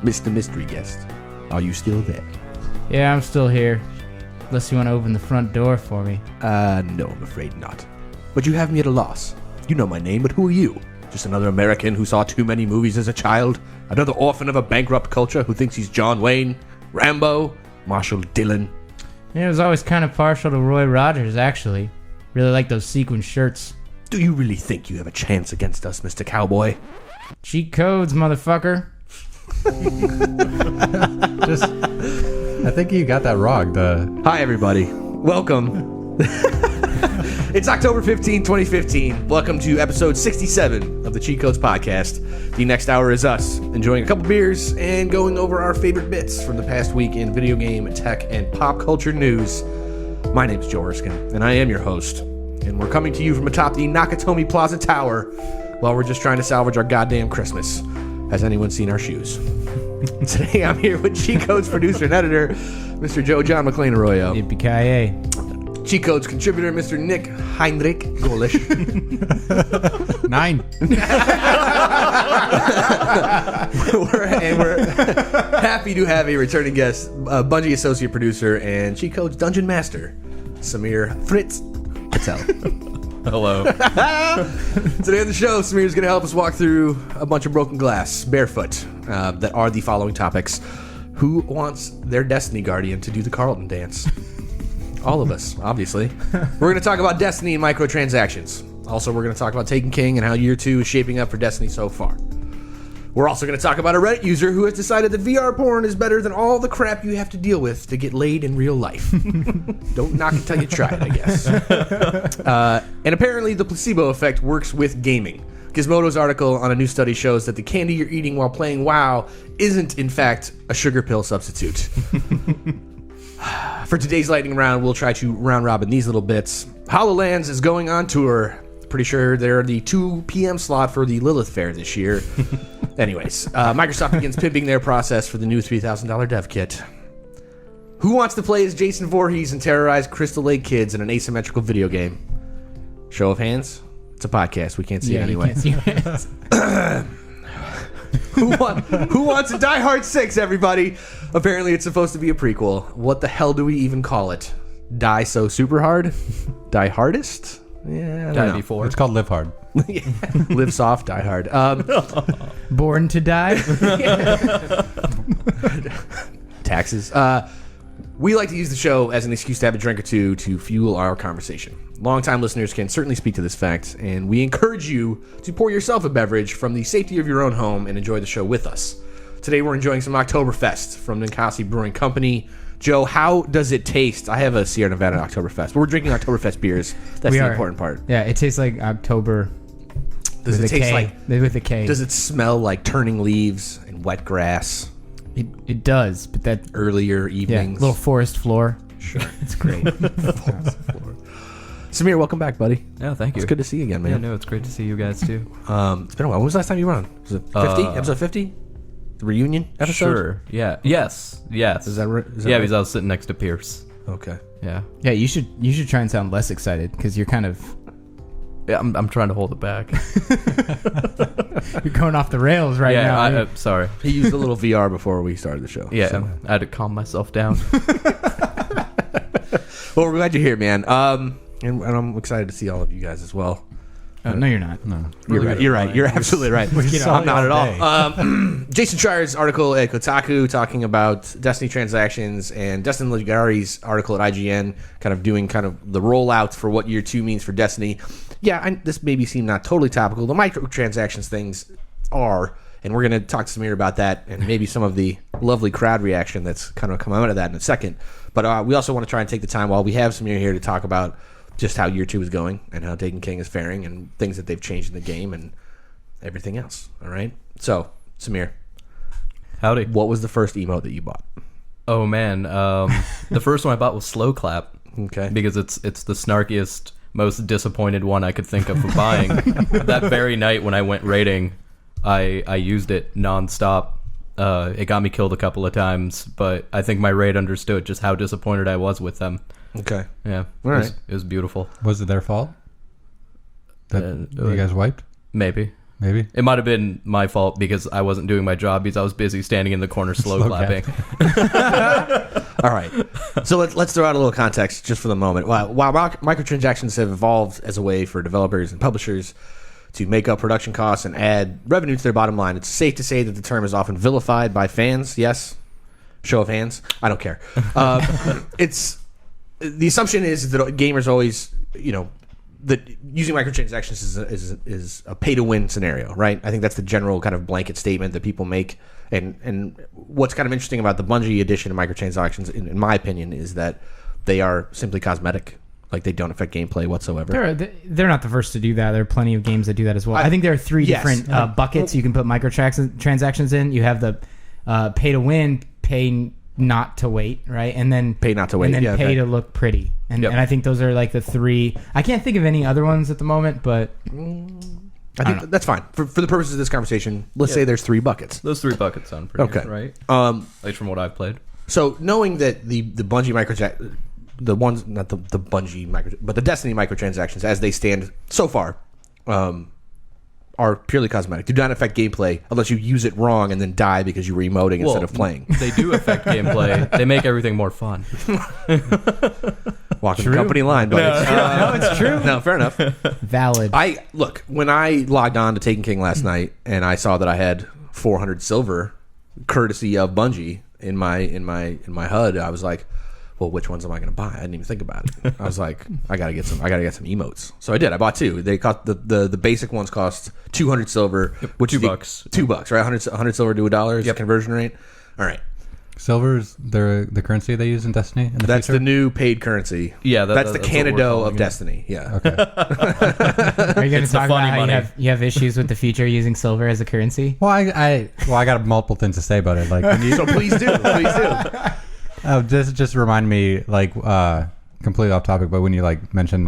Mr. Mystery Guest, are you still there? Yeah, I'm still here. Unless you want to open the front door for me. No, I'm afraid not. But you have me at a loss. You know my name, but who are you? Just another American who saw too many movies as a child? Another orphan of a bankrupt culture who thinks he's John Wayne, Rambo, Marshall Dillon? Yeah, I was always kind of partial to Roy Rogers, actually. Really like those sequin shirts. Do you really think you have a chance against us, Mr. Cowboy? Cheat codes, motherfucker. I think you got that wrong. Hi, everybody. Welcome. It's October 15, 2015. Welcome to episode 67 of the Cheat Codes Podcast. The next hour is us enjoying a couple beers and going over our favorite bits from the past week in video game, tech, and pop culture news. My name is Joe Erskine, and I am your host. And we're coming to you from atop the Nakatomi Plaza Tower while we're just trying to salvage our goddamn Christmas. Has anyone seen our shoes? Today I'm here with Cheat Codes producer and editor, Mr. Joe John McClain Arroyo. Yippee-ki-yay. Cheat Codes contributor, Mr. Nick Heinrich Golish. 9. we're happy to have a returning guest, Bungie associate producer and Cheat Codes dungeon master, Samir Patel. Hello. Today on the show, Samir is going to help us walk through a bunch of broken glass, barefoot, that are the following topics. Who wants their Destiny Guardian to do the Carlton dance? All of us, obviously. We're going to talk about Destiny and microtransactions. Also, we're going to talk about Taken King and how year 2 is shaping up for Destiny so far. We're also going to talk about a Reddit user who has decided that VR porn is better than all the crap you have to deal with to get laid in real life. Don't knock it till you try it, I guess. And apparently the placebo effect works with gaming. Gizmodo's article on a new study shows that the candy you're eating while playing WoW isn't, in fact, a sugar pill substitute. For today's lightning round, we'll try to round robin these little bits. Hololens is going on tour. Pretty sure they're the 2 p.m. slot for the Lilith Fair this year. Anyways, Microsoft begins pimping their process for the new $3,000 dev kit. Who wants to play as Jason Voorhees and terrorize Crystal Lake kids in an asymmetrical video game? Show of hands? It's a podcast. We can't see it anyway. You can't see it. Who wants a Die Hard 6, everybody? Apparently it's supposed to be a prequel. What the hell do we even call it? Die So Super Hard? Die Hardest? Yeah, I don't know. Before. It's called Live Hard. Yeah. Live Soft, Die Hard. Born to die? Taxes. We like to use the show as an excuse to have a drink or two to fuel our conversation. Longtime listeners can certainly speak to this fact, and we encourage you to pour yourself a beverage from the safety of your own home and enjoy the show with us. Today we're enjoying some Oktoberfest from Ninkasi Brewing Company. Joe, how does it taste? I have a Sierra Nevada Oktoberfest. We're drinking Oktoberfest beers. That's the important part. Yeah, it tastes like October. Does it taste like with a K? Does it smell like turning leaves and wet grass? It does, but that Earlier evenings. little forest floor. Sure, it's great. Samir, welcome back, buddy. Yeah, thank you. It's good to see you again, man. Yeah, no, it's great to see you guys too. It's been a while. When was the last time you were on? Was it 50? Episode 50? The reunion episode? Sure. Yeah. Yes. Is that right? Yeah, because I was sitting next to Pierce. Okay. Yeah. Yeah, you should try and sound less excited because you're kind of Yeah, I'm trying to hold it back. you're going off the rails right now. I'm sorry. He used a little VR before we started the show. Yeah, so. I had to calm myself down. Well, we're glad you're here, man. And I'm excited to see all of you guys as well. No, you're not. No. You're right. You're absolutely right. I'm not at all. Jason Schreier's article at Kotaku talking about Destiny transactions and Destin Ligari's article at IGN kind of doing kind of the rollout for what year 2 means for Destiny. Yeah, this maybe seem not totally topical. The microtransactions things are, and we're going to talk to Samir about that and maybe some of the lovely crowd reaction that's kind of come out of that in a second. But we also want to try and take the time while we have Samir here to talk about just how year 2 is going and how Taken King is faring and things that they've changed in the game and everything else. All right. So, Samir. Howdy. What was the first emote that you bought? Oh man, the first one I bought was Slow Clap. Okay. Because it's the snarkiest, most disappointed one I could think of for buying. That very night when I went raiding, I used it nonstop. It got me killed a couple of times, but I think my raid understood just how disappointed I was with them. Okay. Yeah. All right. It was beautiful. Was it their fault that you guys wiped? Maybe. Maybe. It might have been my fault because I wasn't doing my job because I was busy standing in the corner slow clapping. All right. So let's throw out a little context just for the moment. While microtransactions have evolved as a way for developers and publishers to make up production costs and add revenue to their bottom line, it's safe to say that the term is often vilified by fans. Yes? Show of hands? I don't care. It's the assumption is that gamers always, that using microtransactions is a pay-to-win scenario, right? I think that's the general kind of blanket statement that people make. And what's kind of interesting about the Bungie edition of microtransactions, in my opinion, is that they are simply cosmetic. Like, they don't affect gameplay whatsoever. They're not the first to do that. There are plenty of games that do that as well. I think there are three different buckets you can put microtransactions in. You have the pay-to-win, pay not to wait, right? And then pay not to wait, and then pay to look pretty. And I think those are like the three. I can't think of any other ones at the moment, but I think that's fine for the purposes of this conversation. Let's say there's three buckets. Those three buckets sound pretty good, right? At least from what I've played. So knowing that the Bungie the ones, not the Bungie but the Destiny microtransactions as they stand so far, are purely cosmetic. Do not affect gameplay unless you use it wrong and then die because you were emoting instead of playing. They do affect gameplay. They make everything more fun. Walking the company line, buddy. No, it's true. No, fair enough. Valid. Look, when I logged on to Taken King last night and I saw that I had 400 silver, courtesy of Bungie in my HUD, I was like, well, which ones am I going to buy? I didn't even think about it. I was like, I gotta get some emotes. So I did. I bought two. They cost the basic ones cost 200 silver, which is $2, right? 100 silver to $1 is the conversion rate. All right. Silver is the currency they use in Destiny. That's the new paid currency. Yeah, that's the Canado of Destiny. Yeah. Okay. Are you going to talk about how you have issues with the feature using silver as a currency? Well, I got multiple things to say about it. Like, so please do. Just remind me, like, completely off topic, but when you mentioned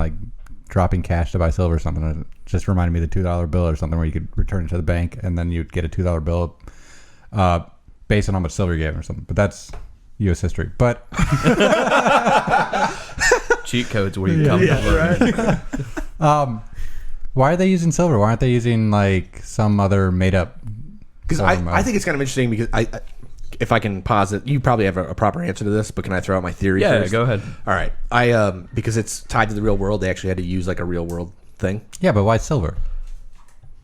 dropping cash to buy silver or something, it just reminded me of the $2 bill or something where you could return it to the bank and then you'd get a $2 bill based on how much silver you gave or something. But that's U.S. history. But cheat codes where you come from. Right. Why are they using silver? Why aren't they using some other made up? Because I think it's kind of interesting because if I can pause it, you probably have a proper answer to this, but can I throw out my theory first? Yeah, go ahead. All right. Because it's tied to the real world, they actually had to use a real world thing. Yeah, but why silver?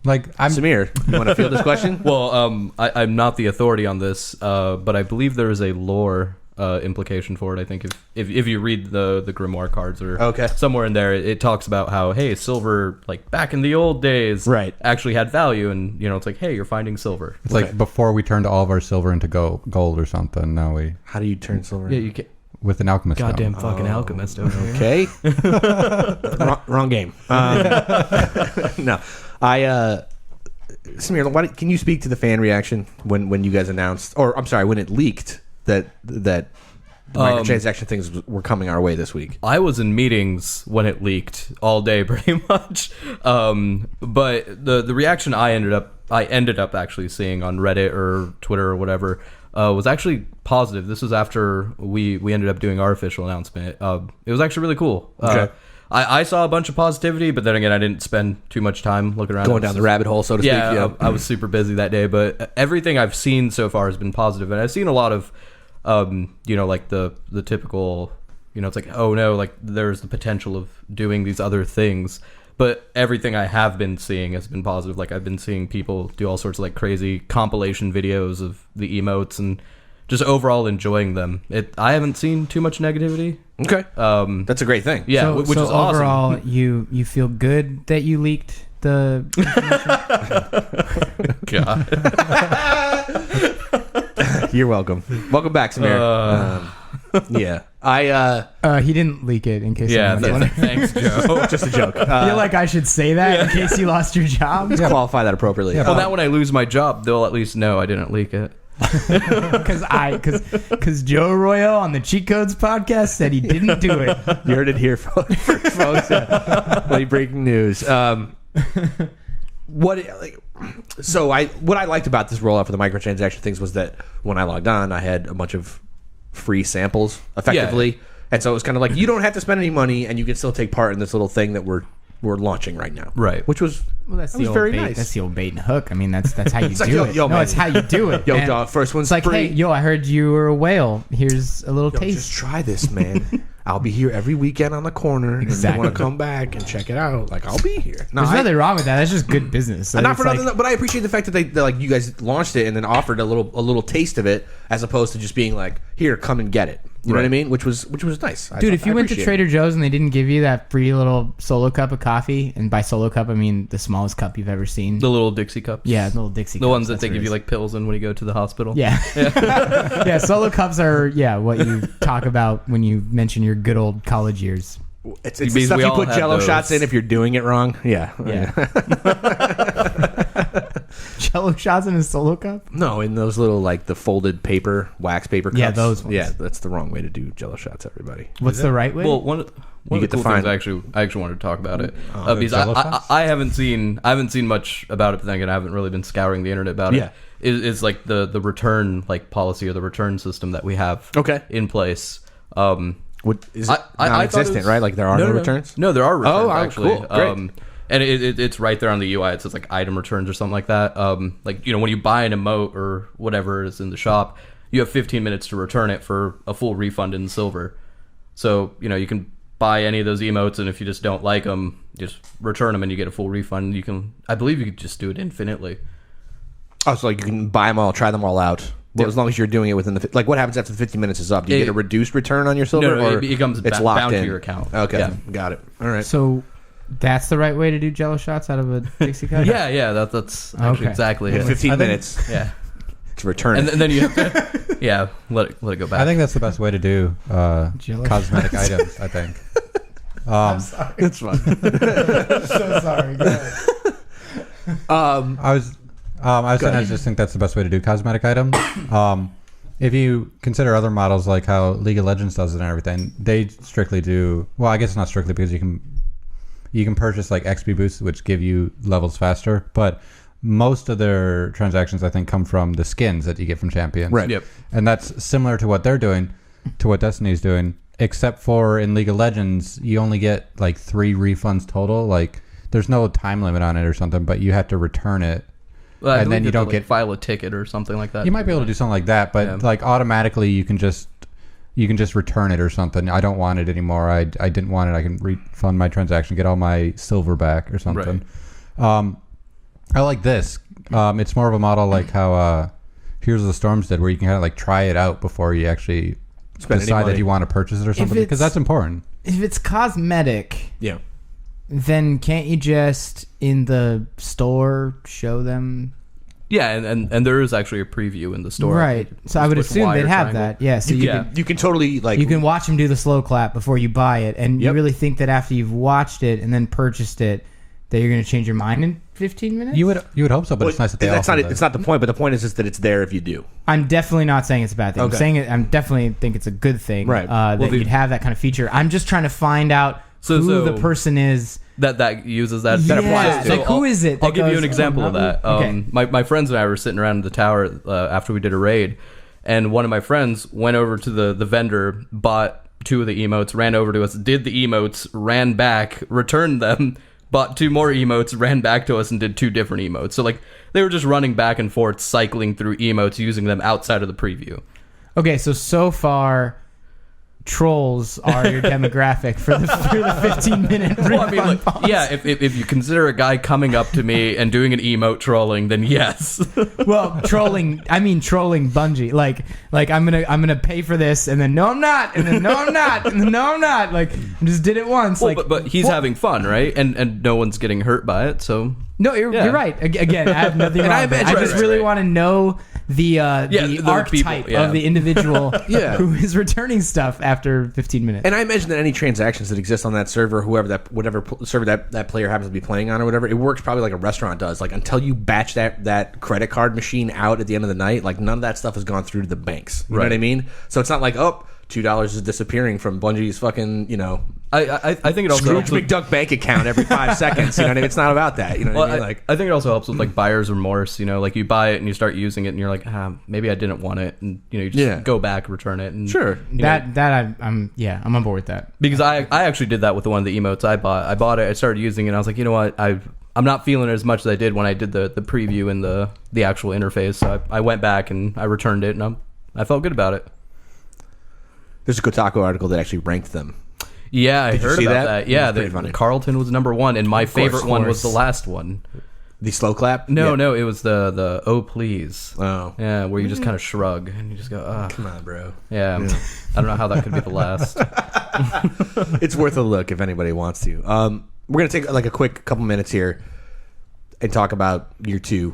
Samir, you want to field this question? Well, I'm not the authority on this, but I believe there is a lore implication for it. I think if you read the grimoire cards or somewhere in there, it talks about how, hey, silver, back in the old days, actually had value, and it's like, hey, you're finding silver. It's like before we turned all of our silver into gold or something. Now how do you turn silver? Yeah, you can. With an alchemist. Goddamn fucking alchemist over here. Okay. wrong game. No. Samir, can you speak to the fan reaction when you guys announced, or I'm sorry, when it leaked that the microtransaction things were coming our way this week? I was in meetings when it leaked all day, pretty much. But the reaction I ended up actually seeing on Reddit or Twitter or whatever was actually positive. This was after we ended up doing our official announcement. It was actually really cool. Okay. I saw a bunch of positivity, but then again, I didn't spend too much time looking around. Going down the rabbit hole, so to speak. Yeah, I was super busy that day, but everything I've seen so far has been positive, and I've seen a lot of, the typical, it's like, oh no, there's the potential of doing these other things, but everything I have been seeing has been positive. I've been seeing people do all sorts of crazy compilation videos of the emotes and just overall enjoying them. I haven't seen too much negativity. Okay. That's a great thing. Yeah, which is awesome. Overall, you feel good that you leaked the God. You're welcome. Welcome back, Samir. Yeah. He didn't leak it, in case. Yeah. Thanks, Joe. Just a joke. I feel like I should say that in case you lost your job. Qualify that appropriately. Well, now when I lose my job, they'll at least know I didn't leak it. Because Joe Arroyo on the Cheat Codes podcast said he didn't do it. You heard it here, folks. Late breaking news. What I liked about this rollout for the microtransaction things was that when I logged on, I had a bunch of free samples, effectively. Yeah. And so it was kind of like, you don't have to spend any money, and you can still take part in this little thing that we're we're launching right now. Right. Which was that's that was very nice. That's the old bait and hook. I mean, that's how you like, do it. yo, No, man. it's how you do it. Yo, man. dog, first one's It's like, free. hey, yo, I heard you were a whale. Here's a little Yo, taste. just try this, man. I'll be here every weekend on the corner. Exactly. If you want to come back and check it out, like, I'll be here. No, There's nothing wrong with that. That's just good business. So not it's for like, nothing, but I appreciate the fact that they like you guys launched it and then offered a little taste of it, as opposed to just being like, here, come and get it. You know what I mean? Which was nice. Dude, if you went to appreciate Trader Joe's and they didn't give you that free little solo cup of coffee, and by solo cup I mean the smallest cup you've ever seen. The little Dixie cups. Yeah, the little Dixie The cups. ones that That's they what give it you is. like pills in when you go to the hospital. Yeah. Yeah, solo cups are what you talk about when you mention your good old college years. it's It the means stuff we you all put have Jello those. shots in if you're doing it wrong. Yeah. Jello shots in a solo cup? No, in those little like the folded paper, wax paper cups. Yeah, those ones. Yeah, that's the wrong way to do Jello shots, everybody. What's the right way? Well, one of the get to cool find- things I actually wanted to talk about it because Jello shots? I haven't seen much about it. But then again, I haven't really been scouring the internet about Yeah. it. Is like the return like policy or the return system that we have in place. What is it? I thought it Non-existent, was- right? Like there are no returns. No, there are returns. Oh, actually. cool. Great. And it's right there on the UI. It says like item returns or something like that. Like when you buy an emote or whatever is in the shop, you have 15 minutes to return it for a full refund in silver. So you can buy any of those emotes, and if you just don't like them, just return them and you get a full refund. I believe you could just do it infinitely. Oh, so like you can buy them all, try them all out. Well, as long as you're doing it within like what happens after the 15 minutes is up? Do you get a reduced return on your silver? No, or it becomes it's bound locked to in? your account. Okay, Yeah. got it. All right. So that's the right way to do Jello shots out of a Dixie cup? Yeah, that's actually Okay. exactly In it. 15 minutes Yeah, to return and it. then you have to let it go back. I think that's the best way to do Jello cosmetic items. I think. It's fun. So sorry. Go ahead. I was saying I just think that's the best way to do cosmetic items. If you consider other models like how League of Legends does it and everything, they strictly do. Well, I guess it's not strictly because you can purchase like XP boosts which give you levels faster, but most of their transactions I think come from the skins that you get from champions. Right. Yep. And that's similar to what they're doing, to what Destiny's doing, except for in League of Legends, you only get like 3 refunds total. Like there's no time limit on it or something, but you have to return it. Well, I and then believe you don't to, get file a ticket or something like that. You might be able to do something like that, but Yeah. like automatically you can just return it or something. I don't want it anymore. I didn't want it. I can refund my transaction, get all my silver back or something. I like this. It's more of a model like how Heroes of the Storms did, where you can kind of like try it out before you actually Spend any decide money. that you want to purchase it or something, because that's important. If it's cosmetic, Yeah. then can't you just in the store show them? Yeah, and there is actually a preview in the store. Right. So I would With assume Y or they'd have triangle. that. Yeah. So you Yeah. can You can totally like you can watch them do the slow clap before you buy it, and you Yep. really think that after you've watched it and then purchased it, that you're going to change your mind in 15 minutes? You would hope so, but it's nice that they that's offer not that. it's not the point, but the point is just that it's there if you do. I'm definitely not saying it's a bad thing. Okay. I'm saying I'm definitely think it's a good thing. Right. That you'd have that kind of feature. I'm just trying to find out who the person is. That uses that. Yeah, applies to. like, who is it I'll that give you goes, an example "Oh, of that. okay." My friends and I were sitting around the tower after we did a raid, and one of my friends went over to the vendor, bought 2 of the emotes, ran over to us, did the emotes, ran back, returned them, bought 2 more emotes, ran back to us, and did 2 different emotes. So like they were just running back and forth, cycling through emotes, using them outside of the preview. Okay, so far, trolls are your demographic for the 15-minute Well, I mean, refund like, policy. yeah, if you consider a guy coming up to me and doing an emote trolling, then yes. Well, trolling. I mean, trolling Bungie. Like I'm gonna pay for this, and then no, I'm not, and then no, I'm not, and then no, I'm not. Like I just did it once. Well, like, but he's having fun, right? And no one's getting hurt by it, so no, you're right. Again, I have nothing wrong. I with it. imagine- I just right, really right. want to know the the archetype people, yeah. of the individual Yeah. who is returning stuff after 15 minutes. And I imagine that any transactions that exist on that server, whatever server that player happens to be playing on or whatever, it works probably like a restaurant does. Like until you batch that credit card machine out at the end of the night, like none of that stuff has gone through to the banks. You know what I mean? So it's not like, oh, $2 is disappearing from Bungie's fucking, I think it also Scrooge helps with, McDuck bank account every 5 seconds. You know what I mean? It's not about that. You know what I mean? Like, I think it also helps with like buyer's remorse. You know, like you buy it and you start using it and you're like, maybe I didn't want it, and you know, you just go back, return it, and sure. I'm on board with that. Because I actually did that with the one of the emotes I bought. I bought it, I started using it, and I was like, you know what, I'm not feeling it as much as I did when I did the preview and the actual interface. So I went back and I returned it, and I felt good about it. There's a Kotaku article that actually ranked them. Yeah, I heard about that. Yeah, Carlton was number one, and my favorite one was the last one. The slow clap? No, it was the oh please. Oh. Yeah, where you just kind of shrug and you just go, come on, bro. Yeah. I don't know how that could be the last. It's worth a look if anybody wants to. We're going to take like a quick couple minutes here and talk about year 2.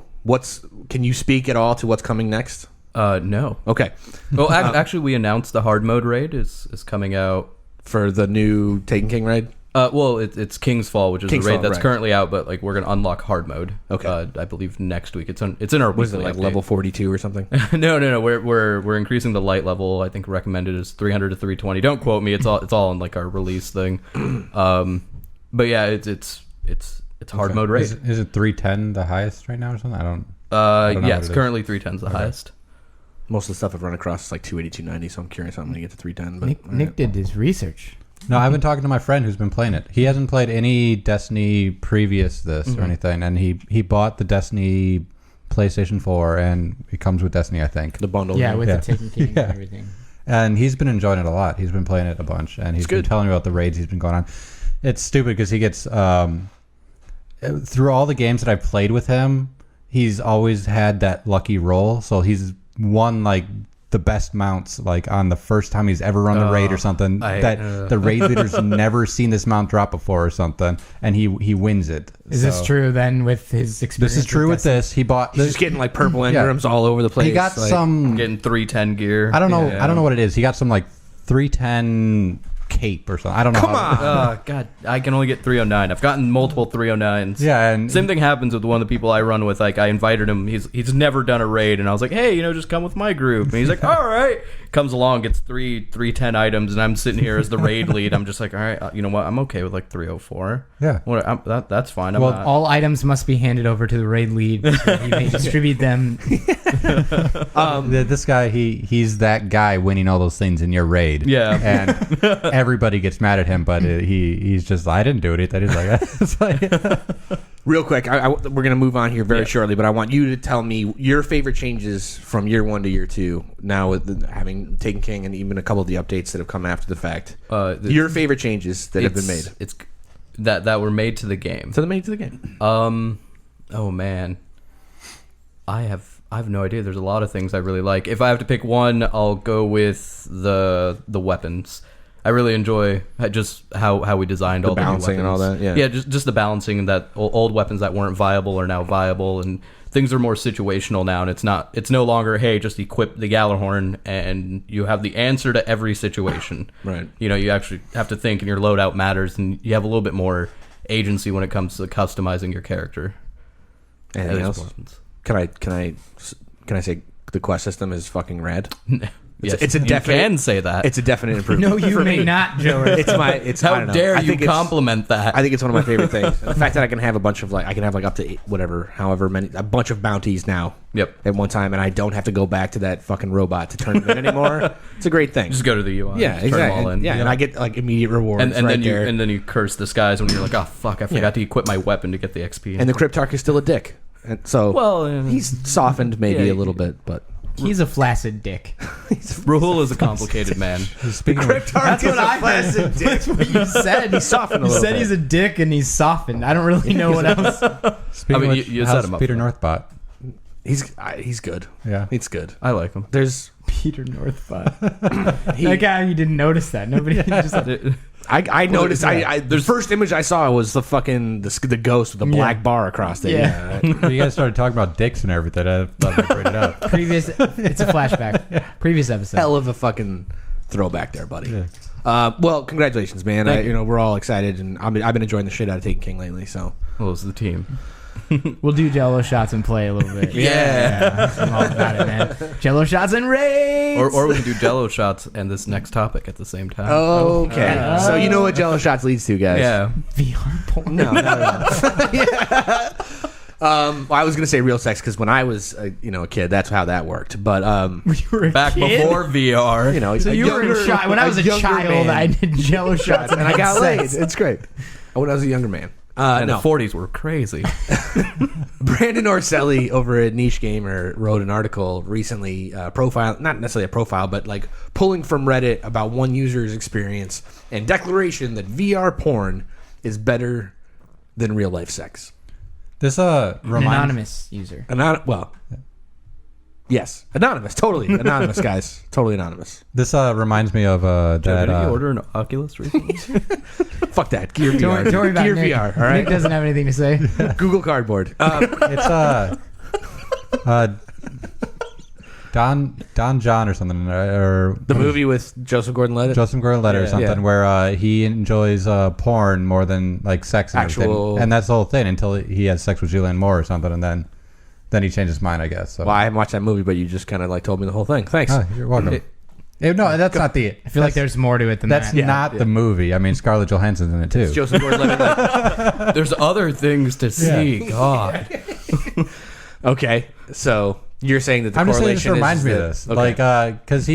Can you speak at all to what's coming next? No. Okay. Well, actually, we announced the hard mode raid is coming out for the new Taken King raid. Well, it's King's Fall, which is King's the raid Fall, that's right. currently out, but like we're gonna unlock hard mode. Okay. I believe next week. It's in our Was it weekly like update. level 42 or something? No. We're increasing the light level. I think recommended is 300 to 320. Don't quote me. It's all in like our release thing. But yeah, it's hard mode raid. Is it 310 the highest right now or something? I don't know Yeah, what it's it is. currently 310's the highest. Most of the stuff I've run across is like 280, 290, so I'm curious how I'm going to get to 310. But Nick did his research. No, I've been talking to my friend who's been playing it. He hasn't played any Destiny previous this or anything, and he bought the Destiny PlayStation 4, and it comes with Destiny, I think. the bundle. Yeah, with Yeah. the Taken King and everything. And he's been enjoying it a lot. He's been playing it a bunch, and he's been telling me about the raids he's been going on. It's stupid because he gets through all the games that I've played with him, he's always had that lucky roll. So he's won like the best mounts like on the first time he's ever run the raid or something. The raid leader's never seen this mount drop before or something, and he wins it. Is this true then with his experience? This is true with this. He bought. He's just getting like purple engrams all over the place. He got like, some. Getting 310 gear. I don't know. I don't know what it is. He got some like 310 cape or something. I don't know. Come on. Oh God, I can only get 309. I've gotten multiple 309s. Yeah, and Same thing happens with one of the people I run with. Like I invited him. He's never done a raid, and I was like, hey, just come with my group. And he's like, all right. Comes along, gets 310 items, and I'm sitting here as the raid lead. I'm just like, all right, you know what? I'm okay with like 304. Yeah. That's fine. Well, all items must be handed over to the raid lead. So he may distribute them. This guy, he's that guy winning all those things in your raid. Yeah. And everybody gets mad at him, but he's just, I didn't do it. He's like, it's like Real quick, we're going to move on here very shortly, but I want you to tell me your favorite changes from year 1 to year 2. Now with having Taken King and even a couple of the updates that have come after the fact. Your favorite changes that have been made. It's that were made to the game. To the game. Oh man, I have no idea. There's a lot of things I really like. If I have to pick one, I'll go with the weapons. I really enjoy just how we designed all the balancing new weapons. and all that. Yeah, just the balancing, that old weapons that weren't viable are now viable, and things are more situational now. And it's no longer, hey, just equip the Gallarhorn and you have the answer to every situation. Right. You actually have to think, and your loadout matters, and you have a little bit more agency when it comes to customizing your character. Anything else? Can I say the quest system is fucking rad? Yes, it's a you definite. can say that. It's a definite improvement. No, you may not, Joe. How dare you compliment that? I think it's one of my favorite things. The fact that I can have a bunch of up to however many, a bunch of bounties now. Yep. At one time, and I don't have to go back to that fucking robot to turn them in anymore. It's a great thing. Just go to the UI. Yeah, turn exactly. them all in. And I get like immediate rewards. And right then there. then you curse the skies when you're like, oh fuck, I forgot to equip my weapon to get the XP. And the Cryptarch is still a dick. And so he's softened maybe a little bit, but He's a flaccid dick. Rahul is a complicated man. Speaking of That's what I heard. That's what you said. He's softened a You little said bit. he's a dick and he's softened. I don't really know what else. speaking I mean, of which, you set how's him up Peter for it. Northbot. He's good. Yeah. It's good. I like him. There's Peter Northbot. That guy, you didn't notice that. Nobody just I noticed. The first image I saw was the fucking the ghost with the black bar across it. Yeah. You guys started talking about dicks and everything. I thought I'd bring it up. It's a flashback. Previous episode. Hell of a fucking throwback there, buddy. Yeah. Well, congratulations, man. Thank you. We're all excited, and I've been enjoying the shit out of Taken King lately. So Well, it's the team. We'll do Jello shots and play a little bit. Yeah. I'm all about it, man. Jello shots and raids. Or we can do Jello shots and this next topic at the same time. Okay. So you know what Jello shots leads to, guys? Yeah. VR porn. No, not at all. Well, I was gonna say real sex because when I was a kid, that's how that worked. But You were a Back kid? before VR. So a you were younger- a child. When I was a younger child, man. I did Jello shots and I got had laid. sex. It's great. When I was a younger man. And No. the 40s were crazy. Brandon Orselli over at Niche Gamer wrote an article recently, not necessarily a profile, but like pulling from Reddit about one user's experience and declaration that VR porn is better than real life sex. This An anonymous user. Yes, anonymous, totally anonymous, guys, totally anonymous. This reminds me of Did that. you order an Oculus recently? Fuck that, Gear Don't VR, worry about Gear Nick. VR. All right, Nick doesn't have anything to say. Google Cardboard. It's Don John or something, or The movie with Joseph Gordon-Levitt. Joseph Gordon-Levitt or something, Yeah. where he enjoys porn more than like sex and Actual- everything. And that's the whole thing until he has sex with Julianne Moore or something, and then he changed his mind, I guess. So. Well, I haven't watched that movie, but you just kind of like told me the whole thing. Thanks. Oh, you're welcome. No, that's not the. I feel like there's more to it than That's that. not the movie. I mean, Scarlett Johansson's in it too. Joseph Gordon-Levitt. Like, There's other things to see. God. okay, so you're saying that the I'm just saying correlation this reminds is me of that- this, okay. because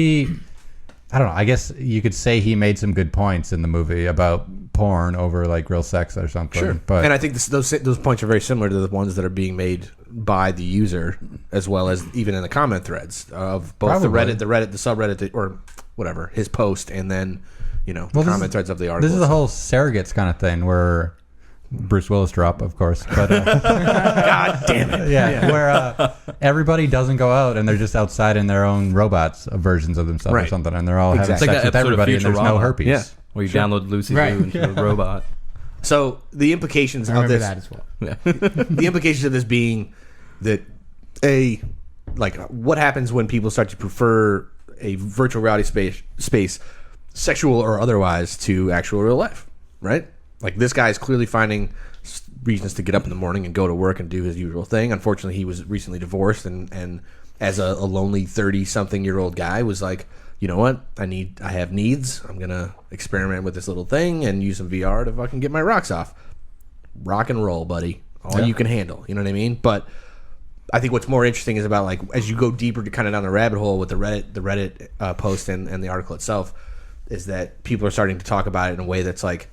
I don't know. I guess you could say he made some good points in the movie about porn over like real sex or something. Sure, but and I think those points are very similar to the ones that are being made by the user, as well as even in the comment threads of both Probably. the subreddit, or whatever his post, and then the Well, comment threads of the article. this is the whole surrogates kind of thing where Bruce Willis drop, of course, but God damn it! where everybody doesn't go out and they're just outside in their own robots versions of themselves or Right. something, and they're all having Exactly. It's like sex that with episode of everybody, and there's no Futurama. herpes. Yeah. Where you download Lucy Right. Liu into a robot. So the implications I of remember this, that as well. Yeah. the implications of this being that what happens when people start to prefer a virtual reality space, sexual or otherwise, to actual real life, right? Like this guy is clearly finding reasons to get up in the morning and go to work and do his usual thing. Unfortunately, he was recently divorced, and as a lonely 30-something-year-old guy was like, you know what? I have needs. I'm gonna experiment with this little thing and use some VR to fucking get my rocks off. Rock and roll, buddy. All you can handle. You know what I mean? But I think what's more interesting is about like as you go deeper to kind of down the rabbit hole with the Reddit post and the article itself, is that people are starting to talk about it in a way that's like,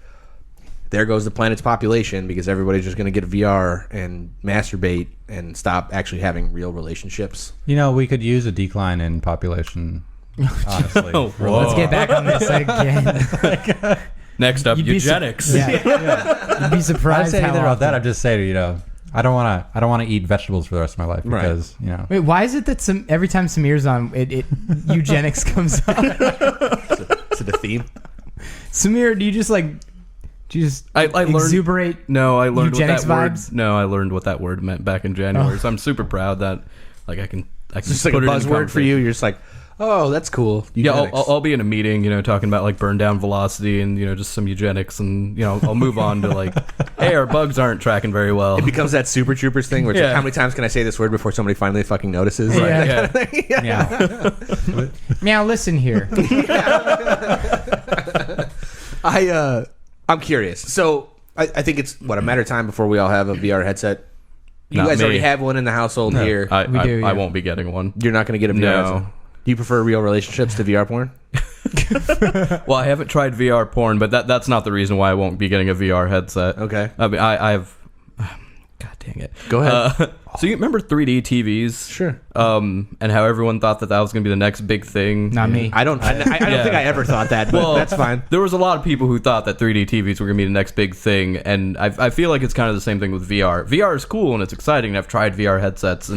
there goes the planet's population because everybody's just going to get a VR and masturbate and stop actually having real relationships. We could use a decline in population. Honestly, Whoa. Let's get back on this again. Next up, You'd be eugenics. You'd be I'm surprised saying how anything about that. often- I'm just saying, I don't want to eat vegetables for the rest of my life Right. because Wait, why is it that every time Samir's on, it eugenics comes up? Is it a theme? Samir, do you just I learned. exuberate? No, I learned what Eugenics that word. vibes? No, I learned what that word meant back in January. Oh. So I'm super proud that I can It's just like a put it in buzzword for conversation. you. You're just like, oh, that's cool. Yeah, Eugenics. I'll be in a meeting, talking about like burn down velocity and just some eugenics, and I'll move on to like, hey, our bugs aren't tracking very well. It becomes that Super Troopers thing where it's like, Yeah. how many times can I say this word before somebody finally fucking notices? Like, Yeah. that kind of thing. Yeah. Now listen here. I'm curious. So I think it's a matter of time before we all have a VR headset. You Not guys me. already have one in the household here. I do, I yeah. won't be getting one. You're not going to get a VR No. headset. Do you prefer real relationships to VR porn? Well, I haven't tried VR porn, but that's not the reason why I won't be getting a VR headset. Okay. I mean, I have. God dang it. Go ahead. So you remember 3D TVs? Sure. And how everyone thought that was going to be the next big thing. Not me. I don't think I ever thought that, but that's fine. There was a lot of people who thought that 3D TVs were going to be the next big thing, and I feel like it's kind of the same thing with VR. VR is cool and it's exciting, and I've tried VR headsets,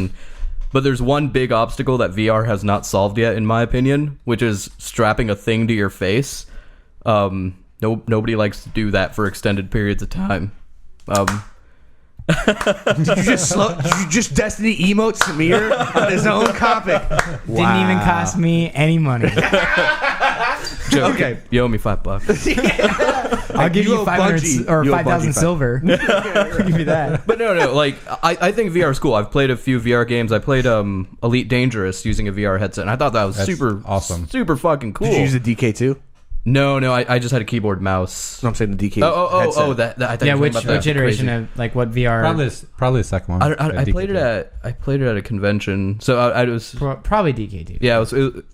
but there's one big obstacle that VR has not solved yet, in my opinion, which is strapping a thing to your face. Nobody likes to do that for extended periods of time. Did you just Destiny emote Samir on his own topic? Didn't even cost me any money. Joke. Okay. You owe me $5. I'll give you owe 500 Bungie- or you owe 5,000 Bungie silver. I'll give you that. But no, like I think VR is cool. I've played a few VR games. I played Elite Dangerous using a VR headset, and I thought that was That's super awesome. super fucking cool. Did you use the DK2? No, I just had a keyboard mouse. No, I'm saying the DK. Oh, headset. that I thought Yeah, you were which talking about that. iteration Crazy. of like what VR? Probably the second one. I played it at a convention. So I was Probably DK2. yeah.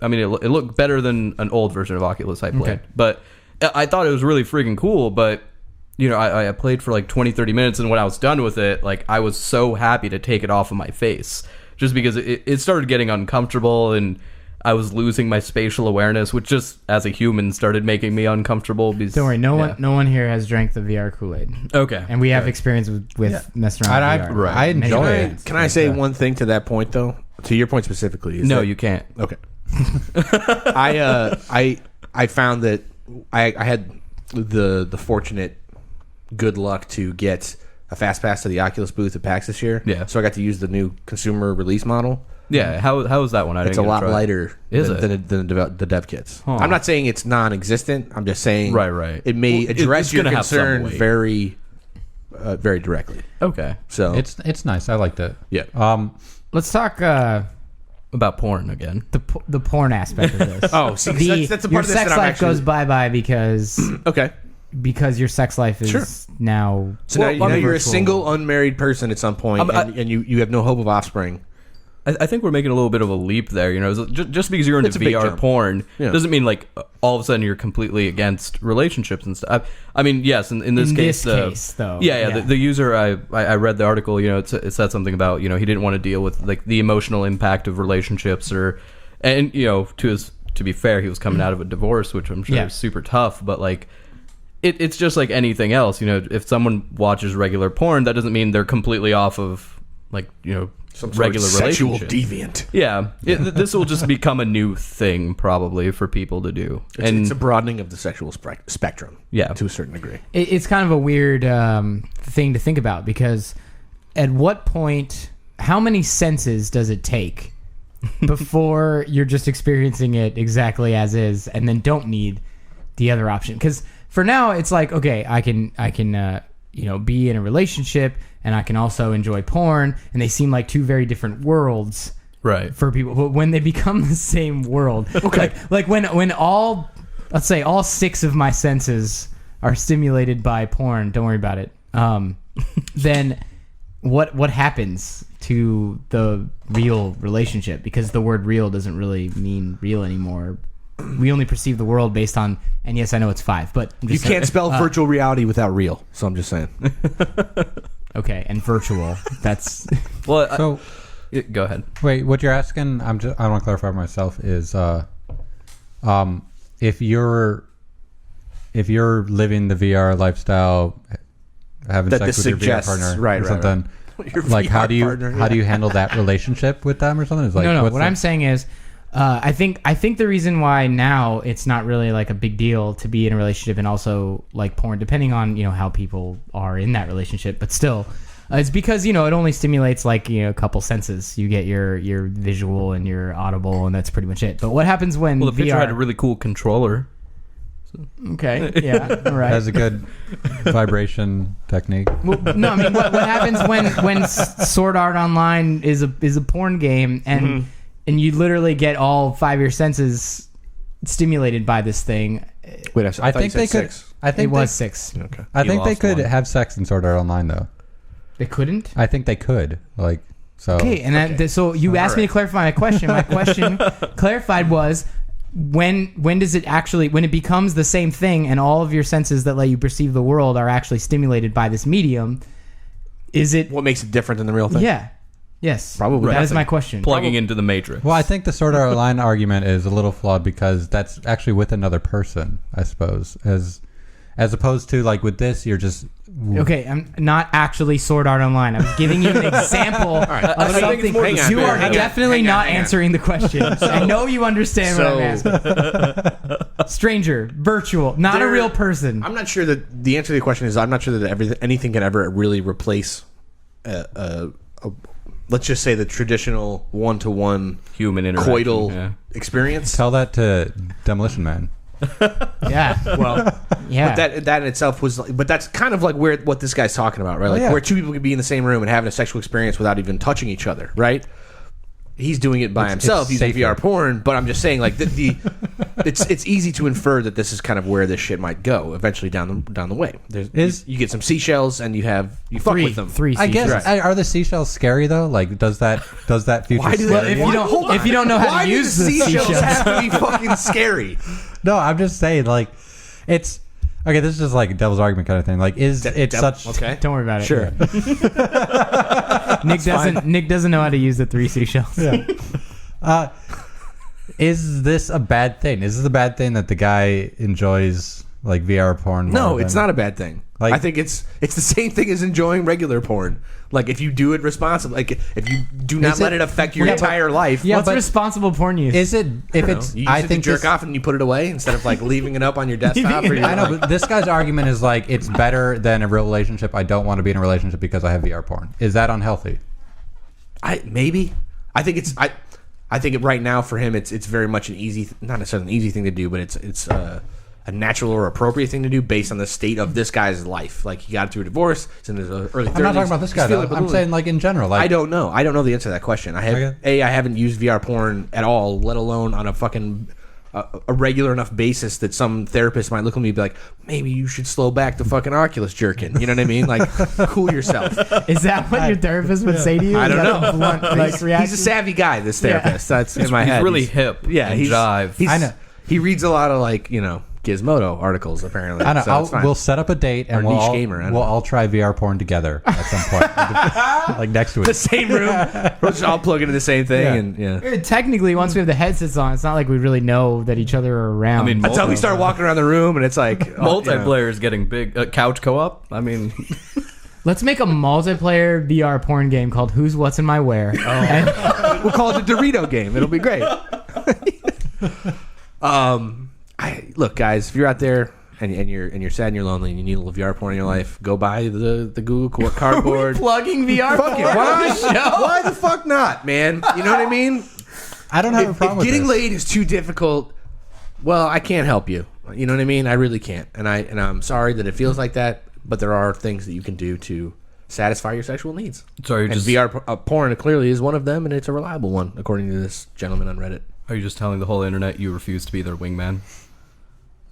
I mean, it looked better than an old version of Oculus I played, Okay. but I thought it was really freaking cool. But you know, I played for like 20-30 minutes, and when I was done with it, like I was so happy to take it off of my face, just because it started getting uncomfortable and I was losing my spatial awareness, which just as a human started making me uncomfortable. Because, Don't worry, no one here has drank the VR Kool-Aid, Okay, and we have experience with messing around with VR. I enjoy Many it. times. Can I say one thing to that point though? To your point specifically? Is no, that- you can't. Okay. I found that I had the fortunate good luck to get a fast pass to the Oculus booth at PAX this year. Yeah. So I got to use the new consumer release model. Yeah, how is that one? I It's didn't a get to lot try it. lighter Is than the dev kits. Huh. I'm not saying it's non-existent. I'm just saying Right. it may Well, address it's your gonna have some concern weight. very directly. Okay, So It's nice. I liked it. yeah. Let's talk about porn again. the porn aspect of this. Oh, see, 'cause that's the part your of this sex that I'm life actually- goes bye because Okay. your sex life is Sure. now. So Well, now I mean, you're a virtual. single unmarried person at some point, I'm- and you have no hope of offspring. I think we're making a little bit of a leap there. You know, just because you're into It's a big VR jump. porn Yeah. doesn't mean like all of a sudden you're completely against relationships and stuff. I mean, yes, in this In case, this case, though, yeah. yeah. The user, I read the article. You know, it said something about, you know, he didn't want to deal with like the emotional impact of relationships, and you know, to be fair, he was coming out of a divorce, which I'm sure Yeah. is super tough, but like. It's just like anything else, you know. If someone watches regular porn, that doesn't mean they're completely off of, like, you know, Some sort regular of sexual relationship. deviant. Yeah, this will just become a new thing probably for people to do, It's a broadening of the sexual spectrum. Yeah. To a certain degree. It's kind of a weird thing to think about because at what point, how many senses does it take before you're just experiencing it exactly as is and then don't need the other option? Because for now, it's like, okay, I can you know, be in a relationship and I can also enjoy porn, and they seem like two very different worlds right. for people. But when they become the same world, okay, like when all, let's say all 6 of my senses are stimulated by porn, don't worry about it. Then what happens to the real relationship? Because the word real doesn't really mean real anymore. We only perceive the world based on, and yes, I know it's 5, but I'm You just can't spell virtual reality without real. So I'm just saying. okay, and virtual. That's Well, So go ahead. wait, what you're asking? I want to clarify for myself is, if you're living the VR lifestyle, having That sex this with your VR suggests- partner right, or right, something, Your like how VR do you partner, how do you handle that relationship with them or something? It's like, no. what's What the- I'm saying is, I think the reason why now it's not really like a big deal to be in a relationship and also like porn, depending on, you know, how people are in that relationship, but still, it's because, you know, it only stimulates like, you know, a couple senses. You get your visual and your audible, and that's pretty much it. But what happens when Well, the picture VR? had a really cool controller. Okay, yeah, all right. has a good vibration technique. Well, no, I mean, what happens when Sword Art Online is a porn game and you literally get all 5 of your senses stimulated by this thing? Wait, I I thought you think said they could. 6. I think It was they, 6. Okay. I You think they lost could one. have sex in Sword Art Online though. They couldn't. I think they could. Like so. Okay, and so you asked me to clarify my question. My question clarified was when does it actually, when it becomes the same thing and all of your senses that let you perceive the world are actually stimulated by this medium? Is it? What makes it different than the real thing? Yeah. Yes. Probably That is nothing. my question. Plugging into the Matrix. Well, I think the Sword Art Online argument is a little flawed because that's actually with another person, I suppose, as opposed to like with this, you're just Okay, I'm not actually Sword Art Online. I'm giving you an example of I think something. it's more the You are hang on, definitely hang on, not hang on. answering the question. I know you understand what I'm So- asking. Stranger, virtual, not a real person. I'm not sure that the answer to the question is I'm not sure that anything can ever really replace let's just say the traditional one-to-one Human interaction. coital Yeah. experience. tell that to Demolition Man. Yeah. Well, Yeah. but that in itself was, but that's kind of like what this guy's talking about, right? Like yeah. where two people could be in the same room and having a sexual experience without even touching each other, right? He's doing it by himself it's using safer. VR porn, but I'm just saying, like it's easy to infer that this is kind of where this shit might go eventually down the way. You get some seashells and you fuck with them. Three I guess seashells. are the seashells scary though? Like, does that future? Why do scare they? you? if you don't know how Why to do use the the seashells seashells, have to be fucking scary? No, I'm just saying, like, it's okay. This is just like a devil's argument kind of thing. Like, such? Okay. don't worry about it. Sure. Nick doesn't know how to use the 3 seashells. Yeah. Is this a bad thing? Is this a bad thing that the guy enjoys like VR porn? No, it's not a bad thing. Like- I think it's the same thing as enjoying regular porn. Like if you do it responsibly, like if you do not let it affect your entire life. Yeah, What's but responsible porn use? Is it if You it's? use I it think to jerk this- off and you put it away instead of like leaving it up on your desktop. Or I know, but this guy's argument is like it's better than a real relationship. I don't want to be in a relationship because I have VR porn. Is that unhealthy? Maybe. I think it's I think right now for him it's very much an easy, not necessarily an easy thing to do, but it's a natural or appropriate thing to do based on the state of this guy's life. Like he got through a divorce. He's in his early 30s. I'm not talking about this guy. Though. I'm saying like in general. Like I don't know. I don't know the answer to that question. I haven't used VR porn at all, let alone on a fucking a regular enough basis that some therapist might look at me and be like, maybe you should slow back the fucking Oculus jerking. You know what I mean? Like, cool yourself. Is that what your therapist would say to you? I don't Is that know. a blunt, like, He's reaction? a savvy guy, this therapist. That's in my head. He's really hip. Yeah, and he's jive. I know. He reads a lot of like Gizmodo articles apparently. I know. So it's fine. We'll set up a date and Or we'll niche all, gamer, I don't we'll know. all try VR porn together at some point, like next to the it. same room. We'll just all plug into the same thing, and Technically, once we have the headsets on, it's not like we really know that each other are around. I mean, until we start walking around the room, and it's like Multiplayer is getting big. Couch co-op. I mean, let's make a multiplayer VR porn game called Who's What's in My Wear. And We'll call it the Dorito game. It'll be great. Look, guys, if you're out there and you're sad and you're lonely and you need a little VR porn in your life, go buy the Google Cardboard. plugging VR Fuck it. porn on the show. Why the fuck not, man? You know what I mean? I don't have a If problem with getting this. laid is too difficult, well, I can't help you. You know what I mean? I really can't. And I'm sorry that it feels like that, but there are things that you can do to satisfy your sexual needs. so are you And just VR porn clearly is one of them, and it's a reliable one, according to this gentleman on Reddit. are you just telling the whole internet you refuse to be their wingman?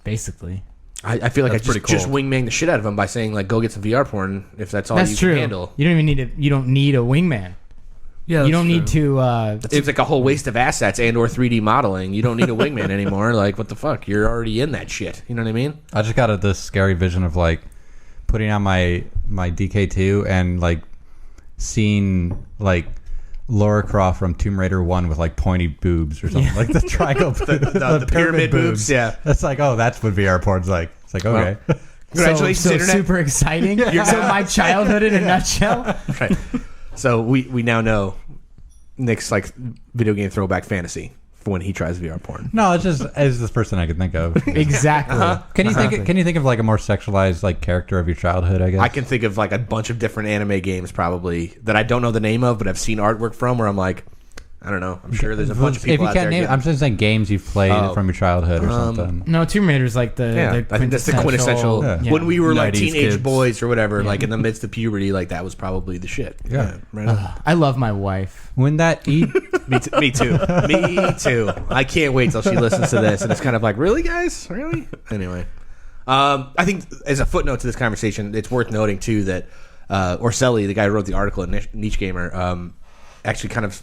Basically. I feel like That's I pretty just cool. wingman the shit out of him by saying, like, go get some VR porn if that's all That's you true. can handle. You don't even need you don't need a wingman. Yeah, You don't need to That seems like a whole waste of assets and or 3D modeling. You don't need a wingman anymore. Like, what the fuck? You're already in that shit. You know what I mean? I just got this scary vision of like putting on my DK2 and like seeing like Laura Croft from Tomb Raider 1 with like pointy boobs or something, like the triangle, the pyramid boobs, yeah. That's like, oh, that's what VR porn's like. It's like, okay. Congratulations, so Internet. super exciting. So my childhood in a nutshell. Right. So we now know Nick's like video game throwback fantasy for when he tries VR porn. No, it's just as this person I could think of. Exactly. Can you think of like a more sexualized like character of your childhood? I guess I can think of like a bunch of different anime games probably that I don't know the name of, but I've seen artwork from where I'm like, I don't know. I'm sure there's a bunch of people If you out can't there. name, I'm just saying games you've played from your childhood or something. No, Tomb Raider's like the I think that's the quintessential. Yeah. When we were like 90s teenage kids. boys or whatever, like in the midst of puberty, like that was probably the shit. Yeah. Right on. I love my wife. When that Me too. Me too. I can't wait till she listens to this, and it's kind of like, really, guys, really? Anyway, I think as a footnote to this conversation, it's worth noting too that Orselli, the guy who wrote the article in Niche Gamer, actually kind of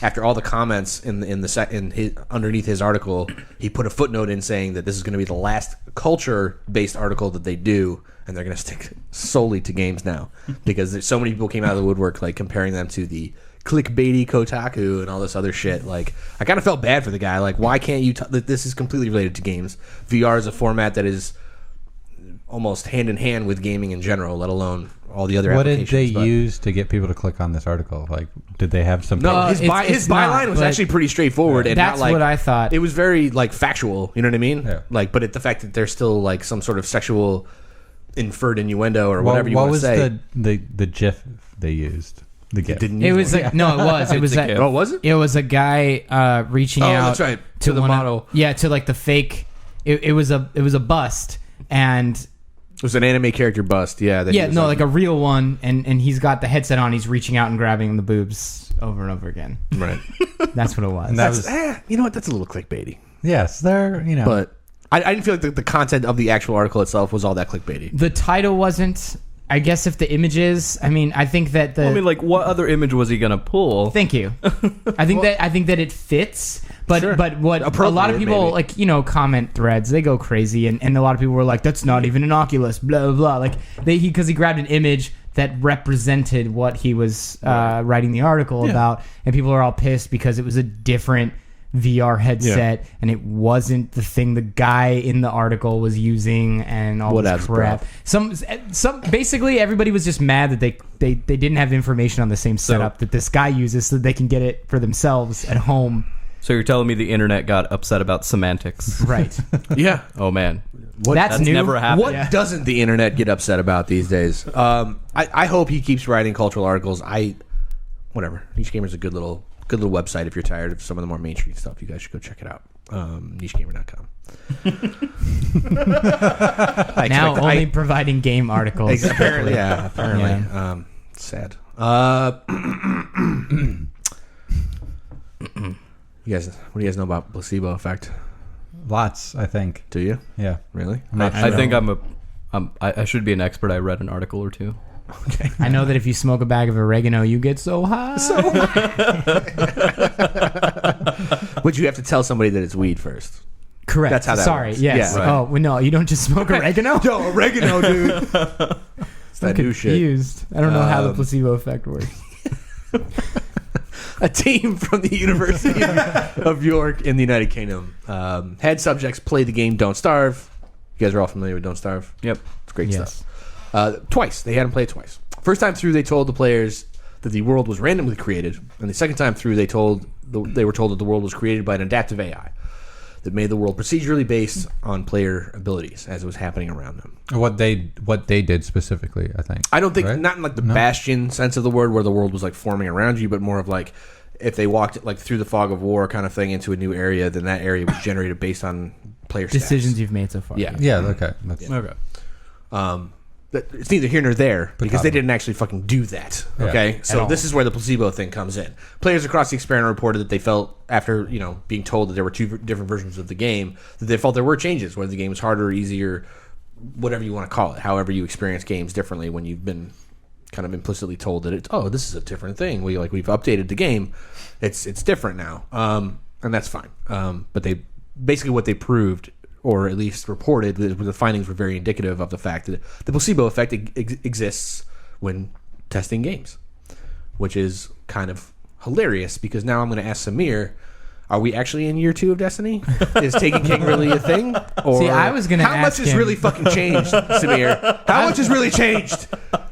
after all the comments underneath his article, he put a footnote in saying that this is going to be the last culture-based article that they do, and they're going to stick solely to games now because there's so many people came out of the woodwork like comparing them to the clickbaity Kotaku and all this other shit. Like, I kind of felt bad for the guy. Like, why can't you? This is completely related to games. VR is a format that is almost hand in hand with gaming in general, let alone all the other what did applications. they use to get people to click on this article? Like, did they have some? No, his it's byline not, was but actually pretty straightforward, and That's not like what I thought. it was very like factual. You know what I mean? Yeah. Like, but the fact that there's still like some sort of sexual inferred innuendo or whatever you what want to was say. the GIF they used? The GIF. Didn't It use was one. like, no, it was. It was a a, gift. Oh, was it? it was a guy reaching Oh, out. that's right. To the one of- model. yeah, to like the fake it was a bust, and It was an anime character bust. Yeah. like a real one, and he's got the headset on. He's reaching out and grabbing the boobs over and over again. Right. That's what it was. And that was, You know what? That's a little clickbaity. yes, they're, you know. But I didn't feel like the content of the actual article itself was all that clickbaity. The title wasn't. I guess if the images, I mean, I think that the. I mean, like, what other image was he gonna pull? Thank you. I think that it fits, but Sure. but what a lot of people maybe. comment threads, they go crazy, and a lot of people were like, that's not even an Oculus, blah blah blah. Like because he grabbed an image that represented what he was writing the article about, and people are all pissed because it was a different VR headset, and it wasn't the thing the guy in the article was using, and all this crap. Some basically everybody was just mad that they didn't have information on the same setup that this guy uses, so that they can get it for themselves at home. So you're telling me the internet got upset about semantics? Right. Yeah. Oh man, That's new. never happened. What doesn't the internet get upset about these days? I hope he keeps writing cultural articles. Whatever. Niche Gamer's a good little website. If you're tired of some of the more mainstream stuff, you guys should go check it out. NicheGamer.com. Now only providing game articles. Apparently, yeah. Apparently, Yeah. sad. You guys, what do you guys know about placebo effect? Lots, I think. Do you Yeah. really? I'm not I sure. think I should be an expert. I read an article or two. Okay. I know that if you smoke a bag of oregano, you get so high. But you have to tell somebody that it's weed first. Correct. That's how that Sorry. works. Yes. Yeah, right. Oh well, no, you don't just smoke oregano. Yo, oregano, dude. It's that new shit. Confused. I don't know how the placebo effect works. A team from the University of York in the United Kingdom had subjects play the game Don't Starve. You guys are all familiar with Don't Starve? Yep. It's great Yes. stuff. Twice. They had them play it twice. First time through, they told the players that the world was randomly created. And the second time through, they were told that the world was created by an adaptive AI that made the world procedurally based on player abilities as it was happening around them. What they did specifically, I think. I don't think, Right? not in like the Bastion sense of the word where the world was like forming around you, but more of like if they walked like through the fog of war kind of thing into a new area, then that area was generated based on player Decisions stats. you've made so far. Yeah. Yeah, okay. That's, Okay. It's neither here nor there because they Potato. didn't actually fucking do that. Okay, Yeah. so all. this is where the placebo thing comes in. Players across the experiment reported that they felt after being told that there were two different versions of the game that they felt there were changes, whether the game was harder, easier, whatever you want to call it. However you experience games differently when you've been kind of implicitly told that this is a different thing. We've updated the game. It's different now, and that's fine. But they basically what they proved, or at least reported, the findings were very indicative of the fact that the placebo effect exists when testing games, which is kind of hilarious because now I'm going to ask Samir, are we actually in year 2 of Destiny? Is Taken King really a thing? Or See, I was gonna how much ask has him- really fucking changed, Samir? How much has really changed?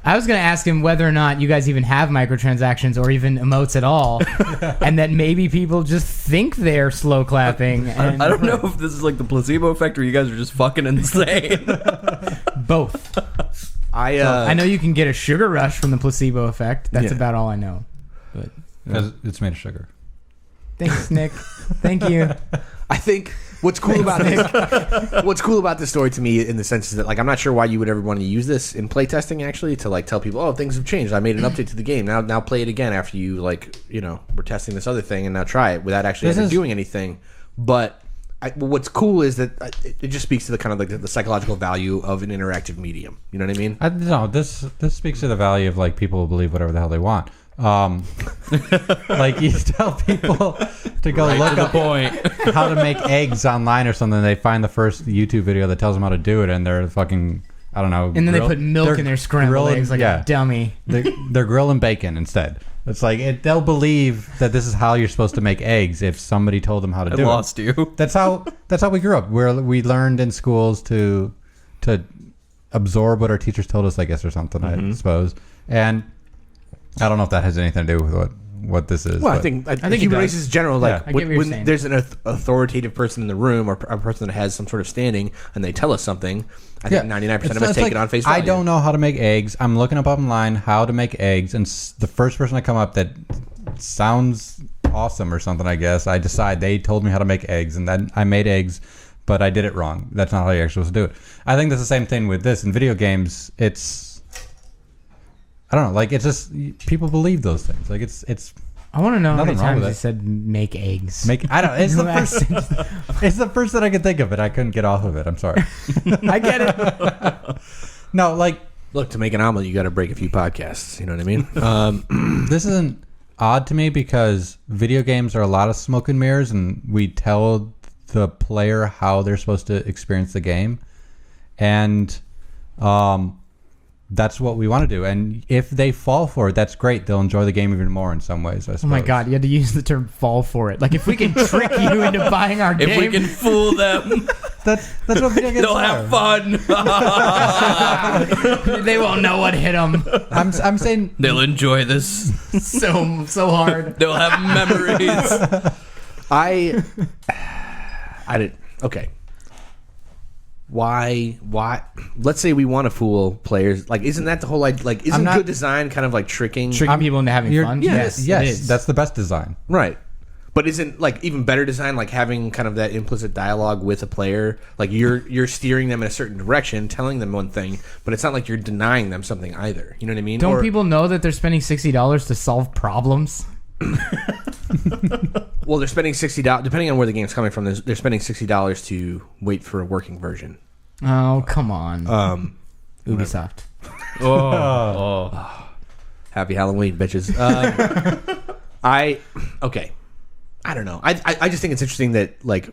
I was going to ask him whether or not you guys even have microtransactions or even emotes at all, and that maybe people just think they're slow clapping. And I don't know if this is like the placebo effect or you guys are just fucking insane. both. I I know you can get a sugar rush from the placebo effect. That's Yeah. about all I know. But because it's made of sugar. thanks, Nick. Thank you. I think what's cool about this story to me in the sense is that like I'm not sure why you would ever want to use this in playtesting actually to like tell people, oh, things have changed. I made an update to the game. Now play it again after you we're testing this other thing and now try it without actually ever doing anything. But what's cool is that it just speaks to the kind of like the psychological value of an interactive medium. You know what I mean? No, this speaks to the value of like people who believe whatever the hell they want. Like you tell people to go look up how to make eggs online or something, they find the first YouTube video that tells them how to do it, and they're fucking, I don't know. And then they put milk they're in their scrambled grilling- eggs like a dummy. They're grilling bacon instead. It's like they'll believe that this is how you're supposed to make eggs if somebody told them how to do it. Lost you. That's how we grew up. We learned in schools to absorb what our teachers told us, I guess, or something. I suppose. And I don't know if that has anything to do with what this is. Well, but I think it human does. races in general, like I get what you're when saying. there's an authoritative person in the room or a person that has some sort of standing and they tell us something, I think 99% of us take it on face value. I don't know how to make eggs. I'm looking up online how to make eggs, and the first person to come up that sounds awesome or something, I guess, I decide they told me how to make eggs, and then I made eggs but I did it wrong. That's not how you're actually supposed to do it. I think that's the same thing with this. In video games, it's... I don't know. Like, it's just... People believe those things. Like, it's... I want to know how many Nothing wrong times with you it. said make eggs. I don't... It's the first... It's the first that I could think of it. I couldn't get off of it. I'm sorry. I get it. No, like... Look, to make an omelet, you got to break a few podcasts. You know what I mean? This isn't odd to me because video games are a lot of smoke and mirrors, and we tell the player how they're supposed to experience the game, and that's what we want to do. And if they fall for it, that's great. They'll enjoy the game even more in some ways, I suppose. Oh my God, you had to use the term "fall for it." Like, if we can trick you into buying our game, If we can fool them, That's what video games they'll are. have fun. they won't know what hit them I'm saying They'll enjoy this. so hard. They'll have memories. I didn't. Okay. Why? Let's say we want to fool players. Like, isn't that the whole like? Isn't not- good design kind of like tricking? Tricking people into having fun. yes, it yes, is. that's the best design. Right. But isn't like even better design like having kind of that implicit dialogue with a player? Like you're steering them in a certain direction, telling them one thing, but it's not like you're denying them something either. You know what I mean? Don't people know that they're spending $60 to solve problems? Well, they're spending $60 depending on where the game's coming from. They're spending $60 to wait for a working version. Oh, come on. Ubisoft. Happy Halloween, bitches. I don't know. I just think it's interesting that like,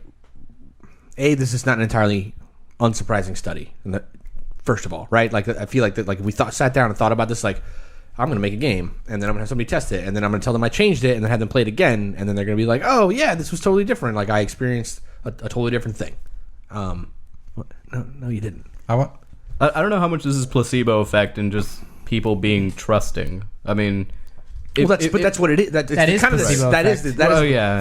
this is not an entirely unsurprising study. And that, first of all, right? Like, I feel like that. Like, if we sat down and thought about this, like, I'm going to make a game, and then I'm going to have somebody test it, and then I'm going to tell them I changed it, and then have them play it again, and then they're going to be like, oh yeah, this was totally different. Like, I experienced a totally different thing. No, you didn't. I don't know how much this is placebo effect and just people being trusting. I mean, That's what it is. That is kind of placebo that effect. is. If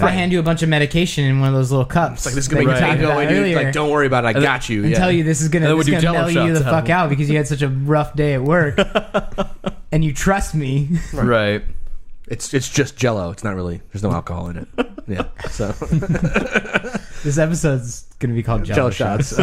I hand you a bunch of medication in one of those little cups, It's like, this is going to that make you you talked go about and earlier, like, don't worry about it. I got you. and Yeah. tell you this is And then gonna we do Jello mellow you the shots fuck out. out because you had such a rough day at work, and you trust me. right. It's just Jello. It's not really. There's no alcohol in it. Yeah. So This episode's gonna be called Jello Shots.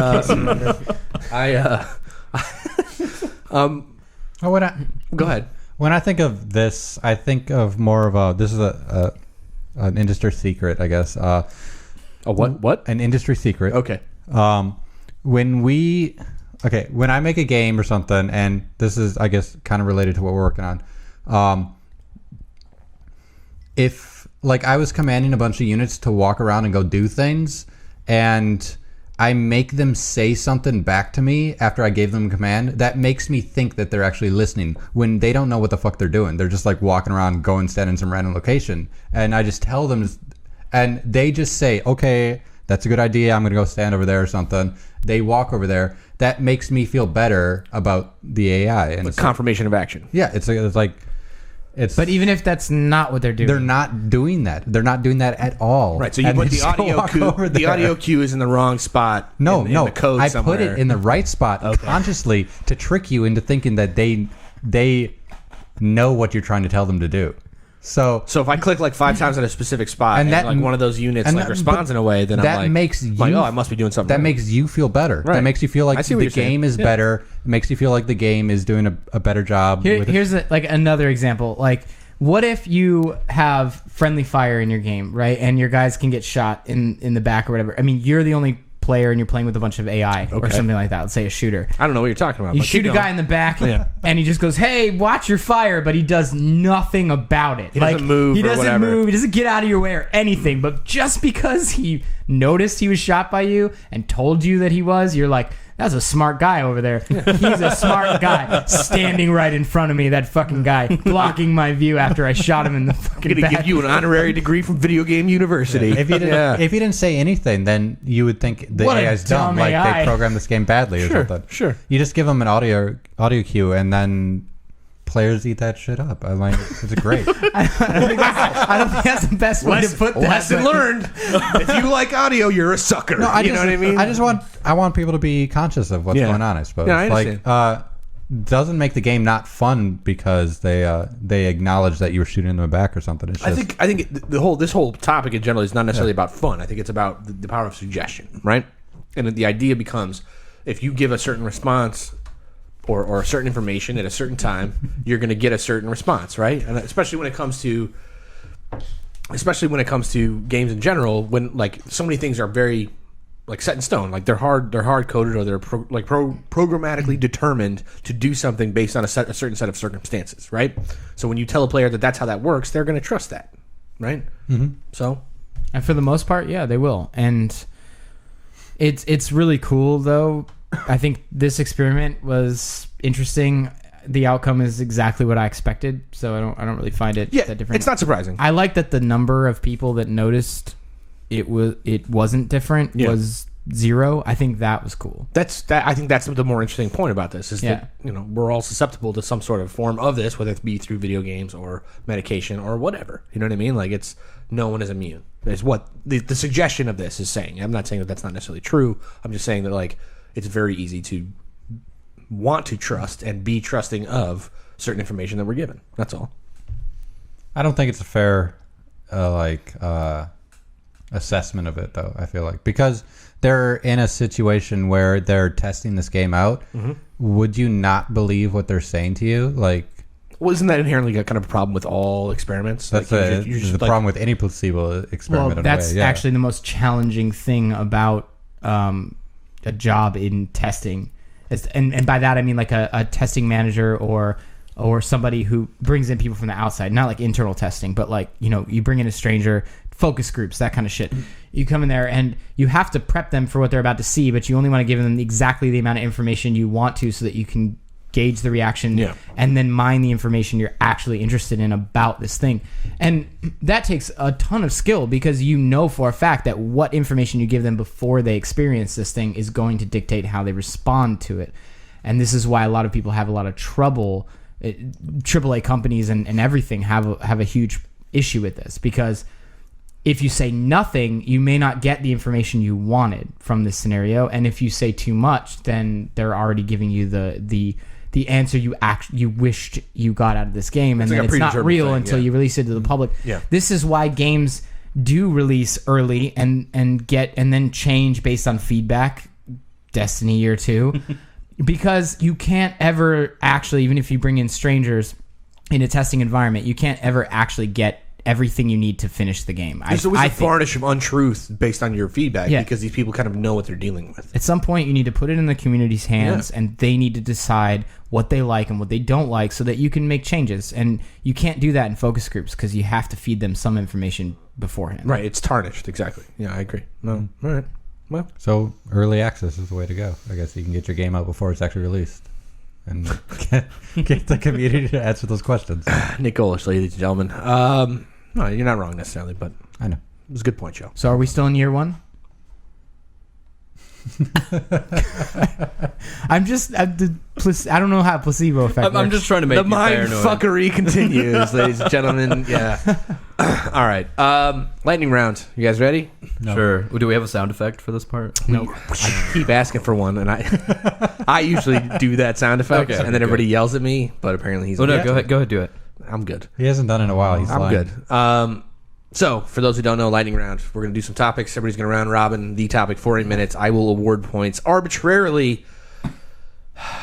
Go ahead. When I think of this, I think of more of a. This is an industry secret, I guess. A what? An industry secret. Okay. When I make a game or something, and this is, I guess, kind of related to what we're working on. If like I was commanding a bunch of units to walk around and go do things, and I make them say something back to me after I gave them a command, that makes me think that they're actually listening when they don't know what the fuck they're doing. They're just like walking around, going stand in some random location. And I just tell them, and they just say, okay, that's a good idea. I'm going to go stand over there or something. They walk over there. That makes me feel better about the AI. And Like confirmation of action. yeah, it's like, But even if that's not what they're doing, they're not doing that. They're not doing that at all. Right. So you And put they the just audio walk cue. over The there. audio cue is in the wrong spot. No, in no. the code I somewhere. put it in the right spot consciously to trick you into thinking that they know what you're trying to tell them to do. So So if I click like 5 times at a specific spot, and, that- like one of those units and like that- responds but in a way, then that I'm like, makes like, you- oh, I must be doing something. that right. makes you feel better. Right. That makes you feel like I see what the you're saying. game is Yeah. better. It makes you feel like the game is doing a better job. with it. Here's like another example. Like, what if you have friendly fire in your game, right? And your guys can get shot in the back or whatever. I mean, you're the only player and you're playing with a bunch of AI or Okay. something like that. Let's say a shooter. I don't know what you're talking about. You but shoot keep a going. guy in the back, Yeah. and he just goes, "Hey, watch your fire," but he does nothing about it. He doesn't move He or doesn't whatever. move. He doesn't get out of your way or anything. But just because he noticed he was shot by you and told you that he was, you're like, "That's a smart guy over there. He's a smart guy standing right in front of me. That fucking guy blocking my view after I shot him in the I'm fucking gonna back." give you an honorary degree from Video Game University. If you didn't say anything, then you would think the What a AI is dumb, dumb like AI. they programmed this game badly or something. sure. You just give them an audio cue, and then players eat that shit up. I like it's great. I don't think that's the best way to put that. Lesson but- learned. If you like audio, you're a sucker. No, you know what I mean? I want people to be conscious of what's Yeah. going on. I suppose. Yeah, I understand. Like, doesn't make the game not fun because they acknowledge that you were shooting them back or something. It's just, I think this whole topic in general is not necessarily about fun. I think it's about the power of suggestion, right? And the idea becomes, if you give a certain response or certain information at a certain time, you're going to get a certain response, right? And especially when it comes to games in general, when like so many things are very like set in stone, like they're hard coded, or they're programmatically determined to do something based on a certain set of circumstances, right? So when you tell a player that that's how that works, they're going to trust that, right? Mm-hmm. So, and for the most part, yeah, they will. And it's really cool, though. I think this experiment was interesting. The outcome is exactly what I expected, so I don't really find it that different. It's not surprising. I like that the number of people that noticed it wasn't different was 0. I think that was cool. I think that's the more interesting point about this is that we're all susceptible to some sort of form of this, whether it be through video games or medication or whatever. You know what I mean? Like no one is immune. Is what the suggestion of this is saying. I'm not saying that that's not necessarily true. I'm just saying that like it's very easy to want to trust and be trusting of certain information that we're given. That's all. I don't think it's a fair assessment of it, though. I feel like because they're in a situation where they're testing this game out. Mm-hmm. Would you not believe what they're saying to you? Like, well, isn't that inherently kind of a problem with all experiments? That's like, you're just the problem with any placebo experiment. Well, that's actually the most challenging thing about a job in testing. And by that I mean like a testing manager or somebody who brings in people from the outside, not like internal testing, but like, you bring in a stranger, focus groups, that kind of shit. You come in there and you have to prep them for what they're about to see, but you only want to give them exactly the amount of information you want to so that you can gauge the reaction and then mine the information you're actually interested in about this thing. And that takes a ton of skill because you know for a fact that what information you give them before they experience this thing is going to dictate how they respond to it. And this is why a lot of people have a lot of trouble. AAA companies and everything have a huge issue with this because if you say nothing, you may not get the information you wanted from this scenario. And if you say too much, then they're already giving you the answer you wished you got out of this game, and then it's not real until you release it to the public. Yeah. This is why games do release early and then change based on feedback. Destiny Year 2, because you can't ever actually, even if you bring in strangers in a testing environment, you can't ever actually get everything you need to finish the game. There's always a varnish of untruth based on your feedback because these people kind of know what they're dealing with. At some point, you need to put it in the community's hands, and they need to decide what they like and what they don't like so that you can make changes. And you can't do that in focus groups because you have to feed them some information beforehand. Right, it's tarnished, exactly. Yeah, I agree. No, all right. Well, so early access is the way to go. I guess you can get your game out before it's actually released. And get the community to answer those questions. Nick Golish, ladies and gentlemen. No, you're not wrong necessarily, but I know. It was a good point, Joe. So are we still in year 1? I don't know how placebo effect I'm just trying to make the mind fuckery continues, ladies and gentlemen. Yeah. All right. Lightning round. You guys ready? No. Sure. Do we have a sound effect for this part? No. I keep asking for one, and I usually do that sound effect, and then everybody yells at me. But apparently he's. Oh no! Go ahead, do it. I'm good. He hasn't done it in a while. I'm good. So, for those who don't know, lightning round, we're going to do some topics. Everybody's going to round robin the topic for 8 minutes. I will award points arbitrarily.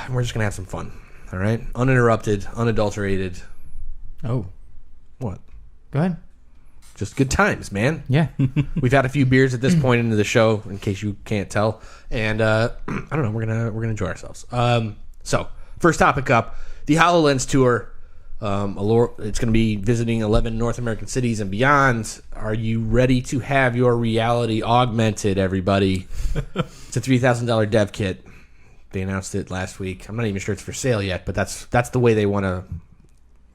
We're just going to have some fun. All right? Uninterrupted, unadulterated. Oh. What? Go ahead. Just good times, man. Yeah. We've had a few beers at this point into the show, in case you can't tell. And, I don't know, we're gonna enjoy ourselves. So, first topic up, the HoloLens tour. It's going to be visiting 11 North American cities and beyond. Are you ready to have your reality augmented, everybody? It's a $3,000 dev kit. They announced it last week. I'm not even sure it's for sale yet, but that's the way they want to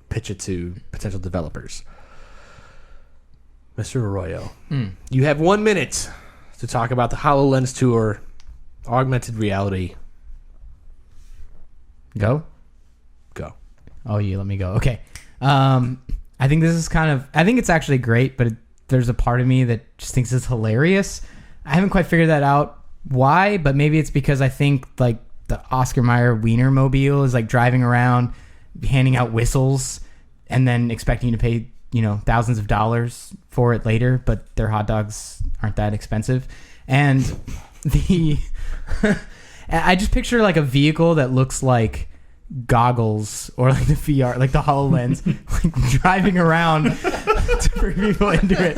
pitch it to potential developers. Mr. Arroyo, you have 1 minute to talk about the HoloLens tour, augmented reality. Go. Oh, you let me go. Okay. I think this is I think it's actually great, but there's a part of me that just thinks it's hilarious. I haven't quite figured that out why, but maybe it's because I think like the Oscar Mayer Wienermobile is like driving around handing out whistles and then expecting you to pay, thousands of dollars for it later, but their hot dogs aren't that expensive. And the I just picture like a vehicle that looks like goggles or like the VR, like the HoloLens, like driving around to bring people into it.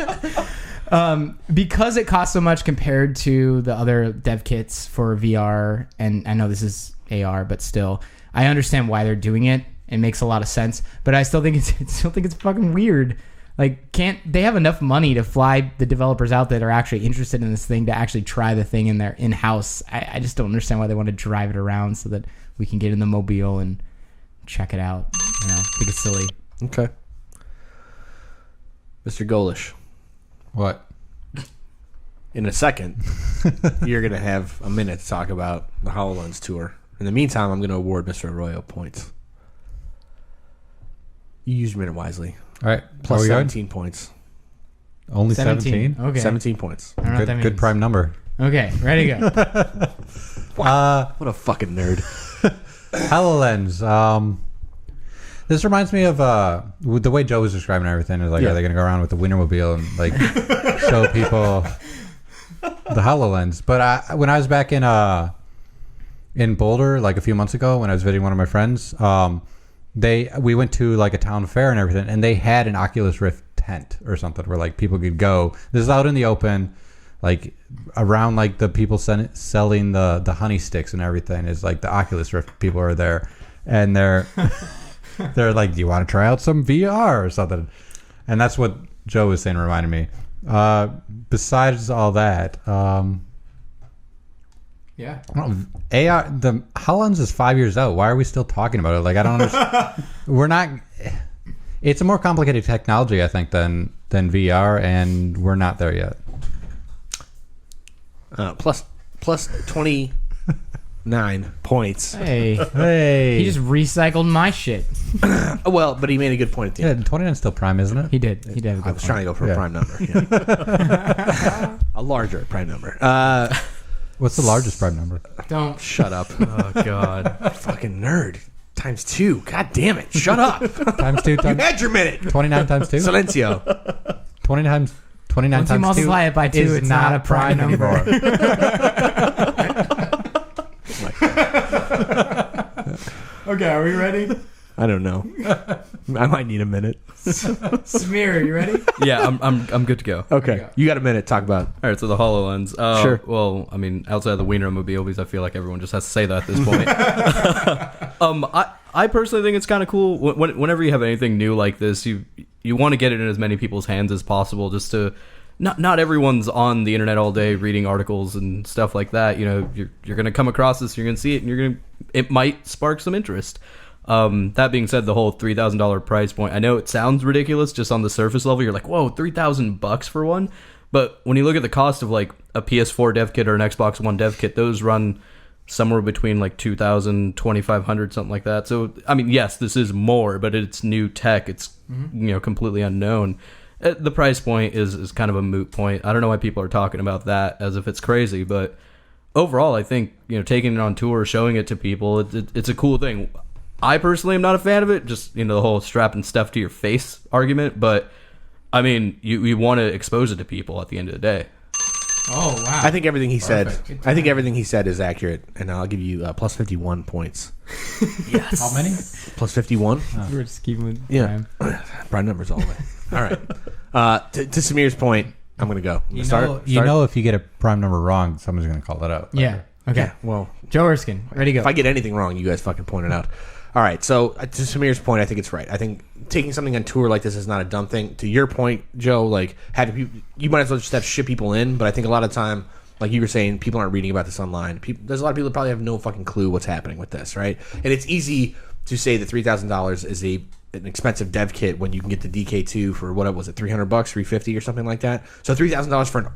Because it costs so much compared to the other dev kits for VR, and I know this is AR, but still, I understand why they're doing it. It makes a lot of sense, but I still think it's fucking weird. Like, can't they have enough money to fly the developers out that are actually interested in this thing to actually try the thing in their in-house? I just don't understand why they want to drive it around so that we can get in the mobile and check it out. You know, I think it's silly. Okay. Mr. Golish. What? In a second, you're going to have a minute to talk about the HoloLens tour. In the meantime, I'm going to award Mr. Arroyo points. You used your minute wisely. All right. Plus Are we 17 points. Only 17? Okay. 17 points. I don't know what that Good, means. good prime number. Okay, ready to go. What a fucking nerd. HoloLens. This reminds me of with the way Joe was describing everything. Is like, Yeah. are they going to go around with the Wienermobile and like show people the HoloLens? But when I was back in Boulder, like a few months ago, when I was visiting one of my friends, we went to like a town fair and everything, and they had an Oculus Rift tent or something where like people could go. This is out in the open, like around like the people selling the honey sticks and everything. Is like the Oculus Rift people are there, and they're like, do you want to try out some VR or something? And that's what Joe was saying, reminded me. Besides all that, Yeah. AR, the HoloLens is 5 years out. Why are we still talking about it? Like, I don't understand. We're not. It's a more complicated technology, I think, than VR, and we're not there yet. Plus 29 points. Hey. Hey, He just recycled my shit. Well, but he made a good point at the end. 29 is still prime, isn't it? He did. He did. Have a good I was trying to go for a Yeah. prime number. Yeah. A larger prime number. What's the largest prime number? Don't. Shut up. Oh God. Fucking nerd. Times 2. God damn it. Shut up. Times 2 You times had your minute. 29 times 2? Silencio. 29 Once you times 2 multiply it by 2, is it's not a prime number. Okay, are we ready? I don't know. I might need a minute. Samir, you ready? Yeah, I'm good to go. Okay. You got a minute to talk about. All right, so the HoloLens. Sure. Well, I mean, outside of the Wienermobile, because I feel like everyone just has to say that at this point. I personally think it's kind of cool. Whenever you have anything new like this, you want to get it in as many people's hands as possible, just to not everyone's on the internet all day reading articles and stuff like that. You know, you're gonna come across this, you're gonna see it, and it might spark some interest. That being said, the whole $3,000 price point, I know it sounds ridiculous just on the surface level. You're like, whoa, $3,000 for one. But when you look at the cost of like a PS4 dev kit or an Xbox One dev kit, those run somewhere between like $2,000, $2,500, something like that. So, I mean, yes, this is more, but it's new tech. It's, completely unknown. The price point is kind of a moot point. I don't know why people are talking about that as if it's crazy, but overall, I think, taking it on tour, showing it to people, it's a cool thing. I personally am not a fan of it, just, the whole strapping stuff to your face argument, but, I mean, you want to expose it to people at the end of the day. Oh, wow. I think everything he Perfect. said. I think everything he said is accurate, and I'll give you plus 51 points. Yes. How many? Plus 51. We're just keeping with Yeah. time. Prime numbers all the way. All right. To Samir's point, I'm gonna go. You Start? know, if you get a prime number wrong, someone's going to call it out. Yeah. Okay. Yeah. Well, Joe Erskine, ready to if go. I get anything wrong, you guys fucking point it out. All right. So to Samir's point, I think it's right. I think taking something on tour like this is not a dumb thing. To your point, Joe, like having people, you might as well just have to ship people in. But I think a lot of time, like you were saying, people aren't reading about this online. There's a lot of people that probably have no fucking clue what's happening with this, right? And it's easy to say that $3,000 is an expensive dev kit when you can get the DK2 for what was it, $300, $350 or something like that. So $3,000 for an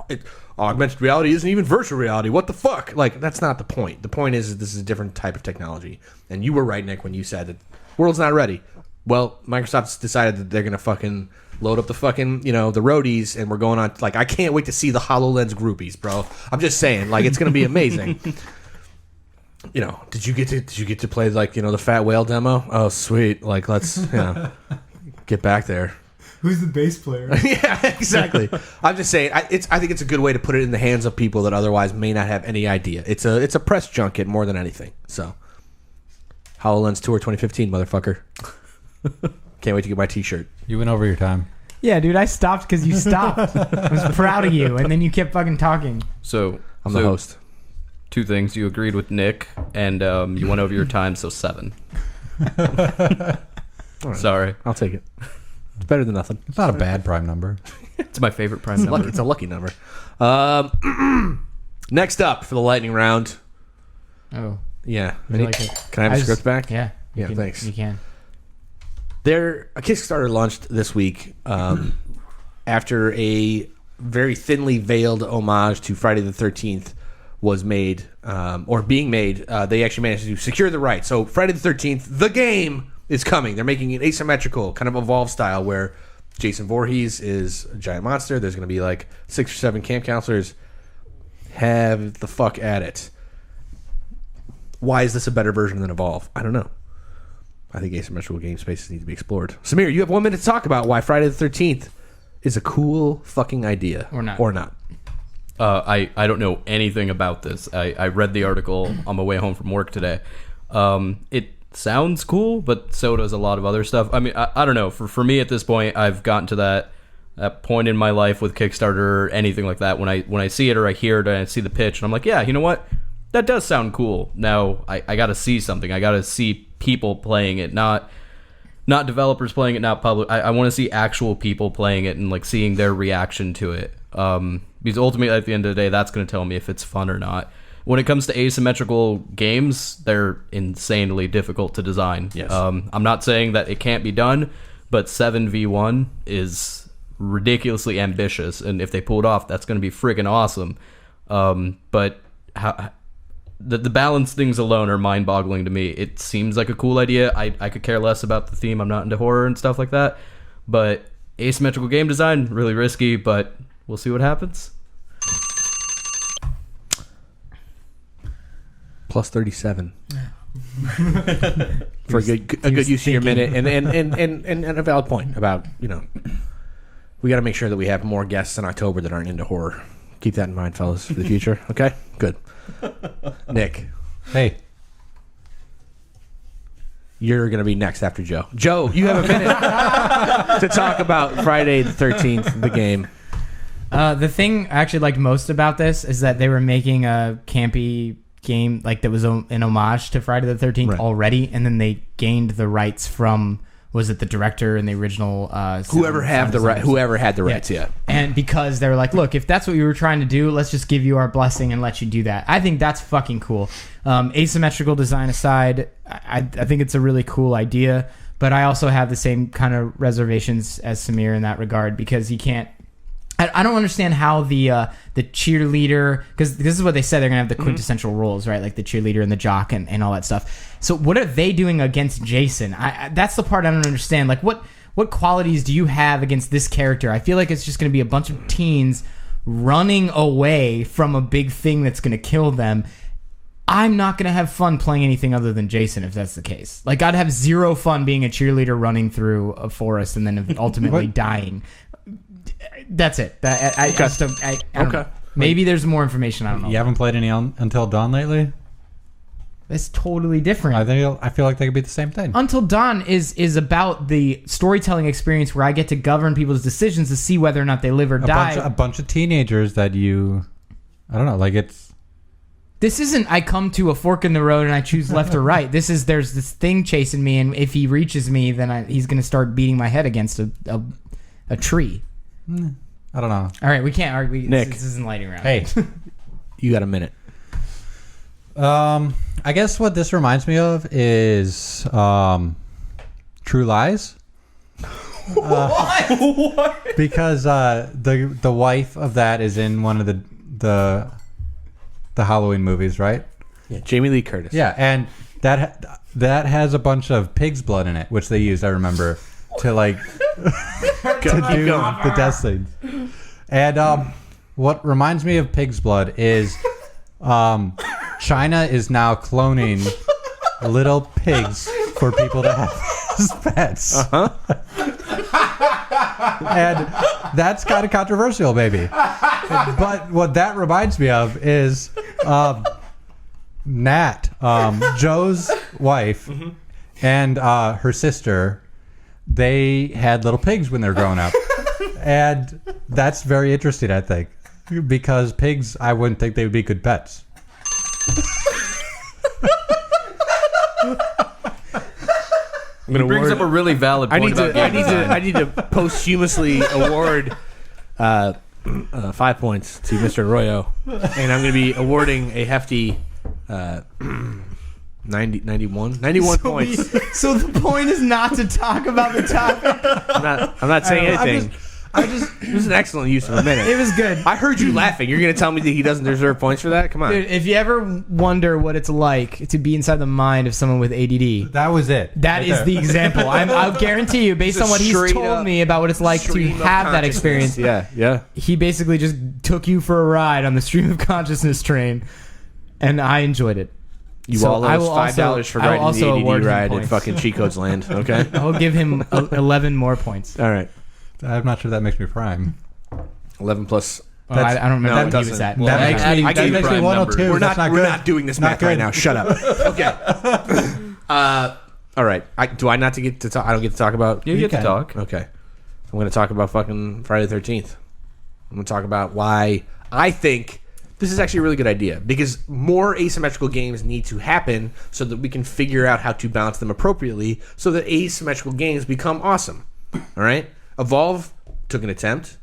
augmented reality isn't even virtual reality. What the fuck? Like, that's not the point. The point is this is a different type of technology. And you were right, Nick, when you said that the world's not ready. Well, Microsoft's decided that they're gonna fucking load up the fucking, the roadies, and we're going on. Like, I can't wait to see the HoloLens groupies, bro. I'm just saying, like, it's gonna be amazing. Did you get to play like the fat whale demo? Oh, sweet. Like, let's get back there. Who's the bass player? Yeah, exactly. I'm just saying. I think it's a good way to put it in the hands of people that otherwise may not have any idea. It's a press junket more than anything. So, Hololens Tour 2015, motherfucker. Can't wait to get my T-shirt. You went over your time. Yeah, dude, I stopped because you stopped. I was proud of you, and then you kept fucking talking. So I'm the host. 2 things. You agreed with Nick, and you went over your time, so 7. Right. Sorry. I'll take it. It's better than nothing. It's not a bad prime number. It's my favorite prime number. It's a lucky number. Next up for the lightning round. Oh, Yeah. would you like it? Can I have the script back? Yeah. Yeah, can, thanks. You can. A Kickstarter launched this week after a very thinly veiled homage to Friday the 13th was made, or being made. They actually managed to secure the rights. So Friday the 13th, the game, is coming. They're making it asymmetrical, kind of Evolve style, where Jason Voorhees is a giant monster. There's going to be like 6 or 7 camp counselors. Have the fuck at it. Why is this a better version than Evolve? I don't know. I think asymmetrical game spaces need to be explored. Samir, you have 1 minute to talk about why Friday the 13th is a cool fucking idea. Or not. Or not. I don't know anything about this. I read the article on my way home from work today. It sounds cool, but so does a lot of other stuff. I mean, I don't know. For me at this point, I've gotten to that point in my life with Kickstarter or anything like that. When I see it or I hear it and I see the pitch, and I'm like, yeah, you know what? That does sound cool. Now I got to see something. I got to see people playing it, not developers playing it, not public. I want to see actual people playing it and like seeing their reaction to it. Because ultimately, at the end of the day, that's going to tell me if it's fun or not. When it comes to asymmetrical games, they're insanely difficult to design. Yes. I'm not saying that it can't be done, but 7v1 is ridiculously ambitious, and if they pull it off, that's going to be freaking awesome. But the balance things alone are mind-boggling to me. It seems like a cool idea. I could care less about the theme. I'm not into horror and stuff like that. But asymmetrical game design, really risky, but we'll see what happens. Plus 37. For a good use of your minute. And a valid point about, we got to make sure that we have more guests in October that aren't into horror. Keep that in mind, fellas, for the future. Okay? Good. Nick. Hey. You're going to be next after Joe. Joe, you have a minute to talk about Friday the 13th, the game. The thing I actually liked most about this is that they were making a campy game like that was an homage to Friday the 13th already, and then they gained the rights from, was it the director and the original whoever had the rights, yeah. And because they were like, look, if that's what you were trying to do, let's just give you our blessing and let you do that. I think that's fucking cool. Asymmetrical design aside, I think it's a really cool idea, but I also have the same kind of reservations as Samir in that regard, because you can't, I don't understand how the cheerleader, because this is what they said, they're going to have the quintessential roles, right? Like the cheerleader and the jock and all that stuff. So what are they doing against Jason? That's the part I don't understand. Like what qualities do you have against this character? I feel like it's just going to be a bunch of teens running away from a big thing that's going to kill them. I'm not going to have fun playing anything other than Jason if that's the case. Like I'd have zero fun being a cheerleader running through a forest and then ultimately dying. That's it. I don't know. Maybe there's more information. I don't know. You haven't played any Until Dawn lately? It's totally different. I feel like they could be the same thing. Until Dawn is about the storytelling experience where I get to govern people's decisions to see whether or not they live or die. A bunch of teenagers that I don't know, like it's... This isn't I come to a fork in the road and I choose left or right. This is there's this thing chasing me, and if he reaches me, then he's going to start beating my head against a tree. I don't know. All right, we can't argue. Nick. This isn't lightning round. Hey. You got a minute. I guess what this reminds me of is True Lies. What? Because the wife of that is in one of the Halloween movies, right? Yeah, Jamie Lee Curtis. Yeah, and that has a bunch of pig's blood in it, which they used, I remember, to like to do the death scenes. And what reminds me of pig's blood is China is now cloning little pigs for people to have as pets. And that's kind of controversial, maybe. But what that reminds me of is Nat, Joe's wife, and her sister. They had little pigs when they were growing up. And that's very interesting, I think. Because pigs, I wouldn't think they would be good pets. It brings up a really valid point about game design. I need to posthumously award 5 points to Mr. Arroyo, and I'm going to be awarding a hefty 91 points. So the point is not to talk about the topic. I'm not saying anything. It was an excellent use of a minute. It was good. I heard you laughing. You're going to tell me that he doesn't deserve points for that? Come on. Dude, if you ever wonder what it's like to be inside the mind of someone with ADD, That was it. that is the example. I'll guarantee you, based It's a on what he's straight told up me about what it's like to stream of have that experience, Yeah. he basically just took you for a ride on the stream of consciousness train, and I enjoyed it. You all owe us $5 for riding the ADD ride in fucking Cheat Codes Land, okay? I'll give him 11 more points. All right. I'm not sure that makes me prime. 11 plus... I don't remember No, what it he was doesn't. at. Well, That makes me, I gave that makes me prime 102. numbers. We're That's not good. doing this Not math right good. now. Shut up. Okay. All right. Do I not to get to talk? I don't get to talk about... You get to can. talk. Okay. I'm going to talk about fucking Friday the 13th. I'm going to talk about why I think this is actually a really good idea, because more asymmetrical games need to happen so that we can figure out how to balance them appropriately so that asymmetrical games become awesome. All right? Evolve took an attempt,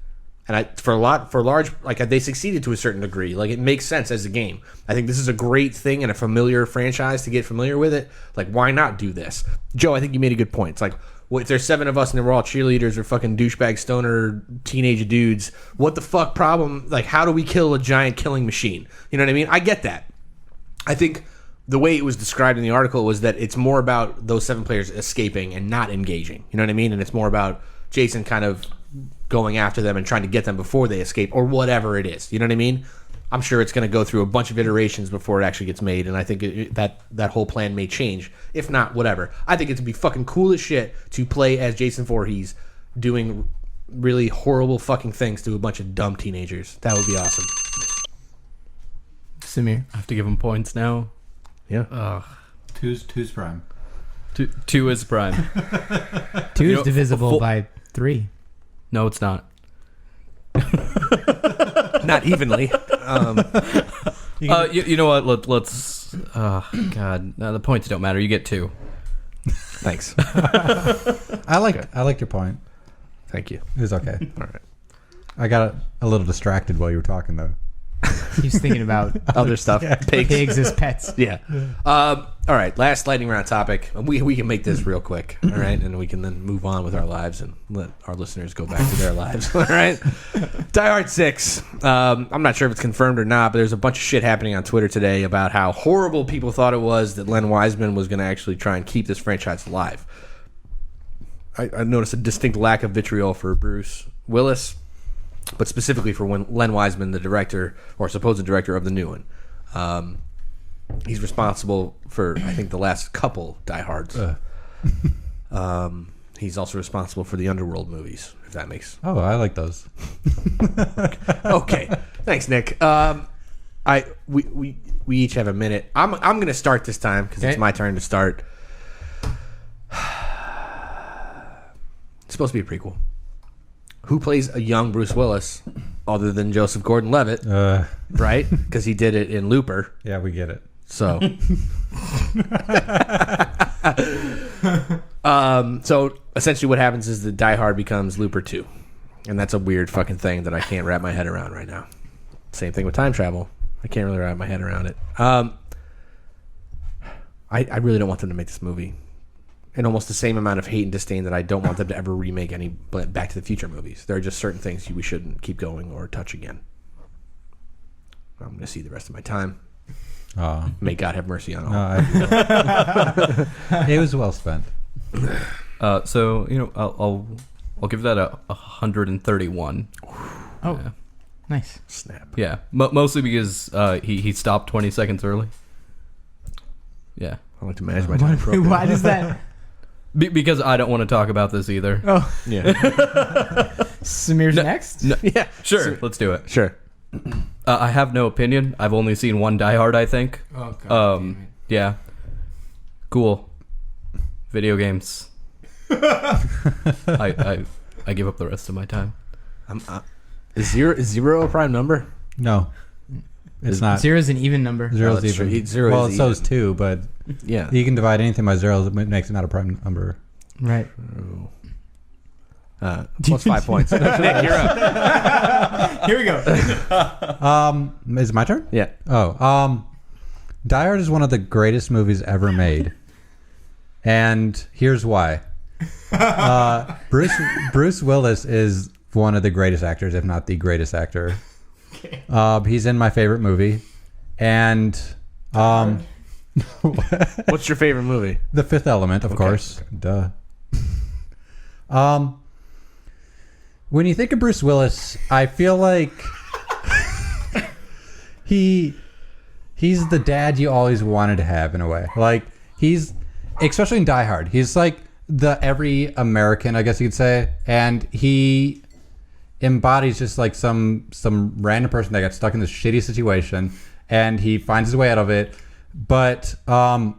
and they succeeded to a certain degree. Like, it makes sense as a game. I think this is a great thing and a familiar franchise to get familiar with it. Like, why not do this? Joe, I think you made a good point. It's like, well, if there's 7 of us and we're all cheerleaders or fucking douchebag stoner teenage dudes, what the fuck problem? Like, how do we kill a giant killing machine? You know what I mean? I get that. I think the way it was described in the article was that it's more about those 7 players escaping and not engaging. You know what I mean? And it's more about Jason kind of going after them and trying to get them before they escape, or whatever it is. You know what I mean? I'm sure it's going to go through a bunch of iterations before it actually gets made, and I think that whole plan may change. If not, whatever. I think it'd be fucking cool as shit to play as Jason Voorhees doing really horrible fucking things to a bunch of dumb teenagers. That would be awesome. Samir. I have to give him points now. Yeah. Two's prime. 2 is prime. 2 is You know, divisible by 3. No, it's not. Not evenly. You know what? Let's. God, no, the points don't matter. You get 2. Thanks. I liked your point. Thank you. It was okay. All right. I got a little distracted while you were talking, though. He's thinking about Other stuff. pigs as pets. Yeah. All right. Last lightning round topic. We can make this real quick. All right. And we can then move on with our lives and let our listeners go back to their lives. All right. Die Hard 6. I'm not sure if it's confirmed or not, but there's a bunch of shit happening on Twitter today about how horrible people thought it was that Len Wiseman was going to actually try and keep this franchise alive. I noticed a distinct lack of vitriol for Bruce Willis, but specifically for Len Wiseman, the director or supposed director of the new one. He's responsible for, I think, the last couple Die Hards. He's also responsible for the Underworld movies, if that makes... Oh, I like those. Okay. Thanks, Nick. We each have a minute. I'm going to start this time because it's my turn to start. It's supposed to be a prequel. Who plays a young Bruce Willis other than Joseph Gordon-Levitt, right? Because he did it in Looper. Yeah, we get it. So, so essentially what happens is the Die Hard becomes Looper 2. And that's a weird fucking thing that I can't wrap my head around right now. Same thing with time travel. I can't really wrap my head around it. I really don't want them to make this movie. And almost the same amount of hate and disdain that I don't want them to ever remake any Back to the Future movies. There are just certain things we shouldn't keep going or touch again. I'm going to see the rest of my time. May God have mercy on all. It was well spent. So I'll give that a 131. Oh, Yeah. nice. Snap. Yeah, mostly because he stopped 20 seconds early. Yeah. I like to manage my time. Why does that? Because I don't want to talk about this either. Oh, Yeah. Samir's next. Yeah. Sure, let's do it. Sure. I have no opinion. I've only seen one Die Hard, I think. Oh, God. Yeah. Cool. Video games. I give up the rest of my time. Is zero a prime number? No, it's not. Zero's an even number. Zero's that's even. true. Zero well, is so is even. 2, but Yeah. you can divide anything by 0. It makes it not a prime number. Right. Plus 5 points. Nick, you're up. Here we go. Is it my turn? Yeah. Oh, Die Hard is one of the greatest movies ever made, and here's why. Bruce Willis is one of the greatest actors, if not the greatest actor. Okay. He's in my favorite movie, and What's your favorite movie? The Fifth Element, of course. Duh. When you think of Bruce Willis, I feel like he's the dad you always wanted to have in a way. Like he's, especially in Die Hard, he's like the every American, I guess you could say, and he embodies just like some random person that got stuck in this shitty situation, and he finds his way out of it. But to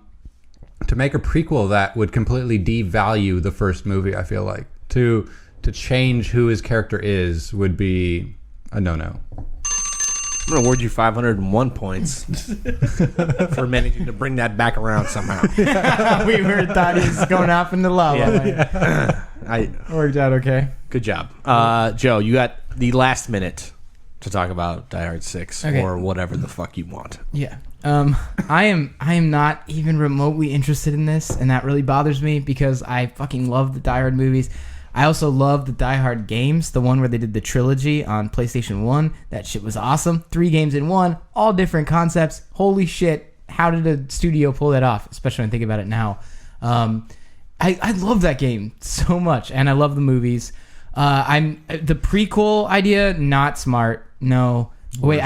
make a prequel of that would completely devalue the first movie. I feel like to change who his character is would be a no-no. I'm going to award you 501 points for managing to bring that back around somehow. We thought he was going off into lava. Worked out okay. Good job. Joe, you got the last minute to talk about Die Hard 6 Okay. or whatever the fuck you want. Yeah. I am not even remotely interested in this, and that really bothers me because I fucking love the Die Hard movies. I also love the Die Hard games, the one where they did the trilogy on PlayStation 1. That shit was awesome. 3 games in one, all different concepts. Holy shit, how did a studio pull that off? Especially when I think about it now. I love that game so much, and I love the movies. The prequel idea, not smart. No. Wait,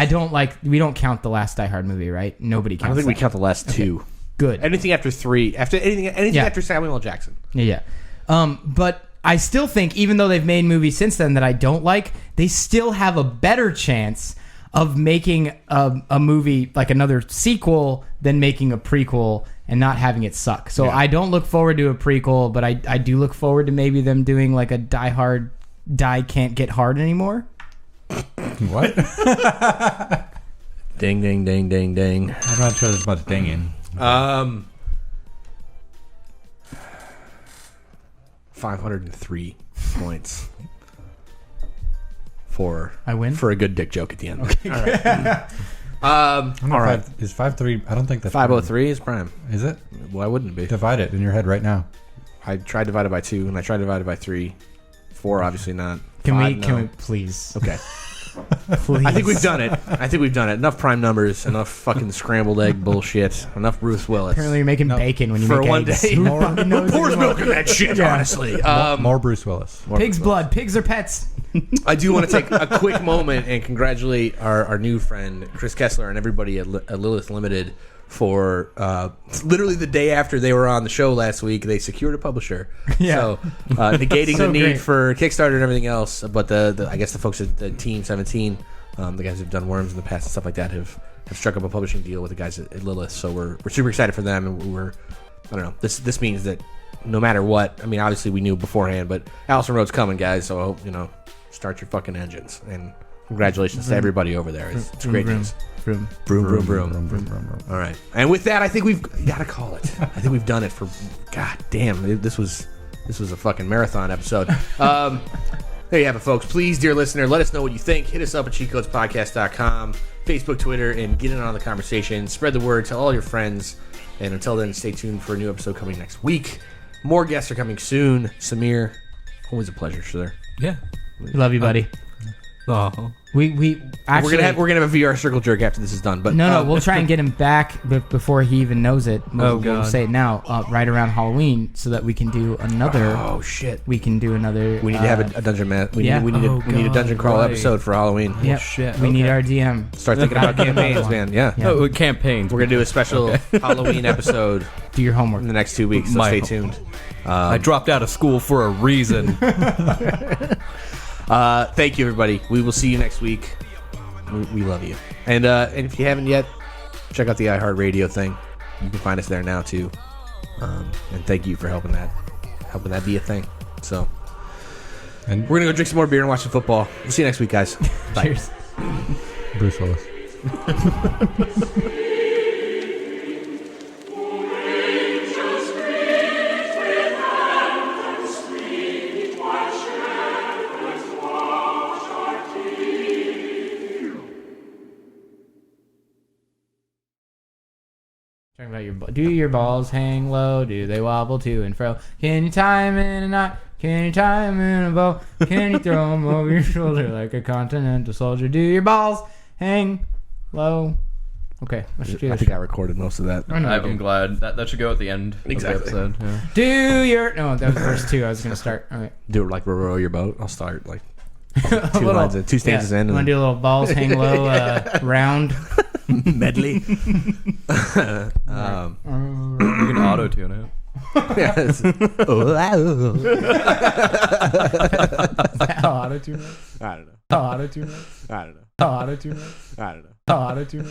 we don't count the last Die Hard movie, right? Nobody counts I don't think we that. count the last two. Good. Anything after 3, anything Yeah. after Samuel L. Jackson. Yeah. But I still think, even though they've made movies since then that I don't like, they still have a better chance of making a movie, like another sequel, than making a prequel and not having it suck. So I don't look forward to a prequel, but I do look forward to maybe them doing like a Die Hard, Die Can't Get Hard Anymore. What? Ding, ding, ding, ding, ding. I'm not sure there's much dinging. 503 points for I win? for a good dick joke at the end. Okay. All right. All right. Is 5-3? I don't think that's 503 is prime. prime. Is it? Why wouldn't it be? Divide it in your head right now. I tried divided by 2, and I tried divided by 3. 4, obviously not. Can 5, we no. please? Okay. Please. I think we've done it. Enough prime numbers, enough fucking scrambled egg bullshit, enough Bruce Willis. Apparently you're making bacon when you For make one eggs. day. Who fucking knows Who pours anymore? milk in that shit, Yeah. honestly? More Bruce Willis. More Pig's Bruce blood. Pigs are pets. Willis. I do want to take a quick moment and congratulate our new friend, Chris Kessler, and everybody at Lilith Limited for literally the day after they were on the show last week, they secured a publisher. Yeah. So negating So the need great. for Kickstarter and everything else. But I guess the folks at Team 17, the guys who've done Worms in the past and stuff like that, have struck up a publishing deal with the guys at Lilith. So we're super excited for them, and I don't know. This means that no matter what, I mean, obviously we knew beforehand, but Allison Road's coming, guys. So I hope, start your fucking engines, and congratulations to everybody over there. It's great news. Vroom. Broom, broom, broom. All right, and with that, I think we've got to call it. I think we've done it for. God damn, this was a fucking marathon episode. There you have it, folks. Please, dear listener, let us know what you think. Hit us up at cheatcodespodcast.com, Facebook, Twitter, and get in on the conversation. Spread the word. Tell all your friends. And until then, stay tuned for a new episode coming next week. More guests are coming soon. Samir, always a pleasure, sir. Yeah. Love you, buddy. Oh. We actually We're gonna have a VR circle jerk after this is done. But no, we'll try and get him back before he even knows it. We'll God. say it now, right around Halloween, so that we can do another. Oh shit. We can do another. We need to have a dungeon man. We yeah. need a dungeon crawl right. episode for Halloween. Yeah, shit, we need okay. our DM. Start thinking about campaigns, man. Yeah. Yeah. Oh, campaigns. We're gonna do a special Halloween episode Do your homework. in the next 2 weeks, so My- stay tuned. I dropped out of school for a reason. Thank you, everybody. We will see you next week. We love you. And if you haven't yet, check out the iHeartRadio thing. You can find us there now too. And thank you for helping that be a thing. So, And we're gonna go drink some more beer and watch some football. We'll see you next week, guys. Bye. Cheers. Bruce Willis. Talking about do your balls hang low? Do they wobble to and fro? Can you tie 'em in a knot? Can you tie 'em in a bow? Can you throw 'em over your shoulder like a continental soldier? Do your balls hang low? Okay, let's do I this. think I recorded most of that. Oh, no, I I'm didn't. glad that should go at the end Exactly. of the episode. Yeah. Do your no, that was verse 2. I was gonna start. All right. Do it like row your boat. I'll start like A two little- lines in, 2 stanzas in, You want and to do a little balls hang low round? medley. You can auto tune it. Yes. Auto tune. I don't know. Auto tune. I don't know. Auto tune. I don't know. Auto tune.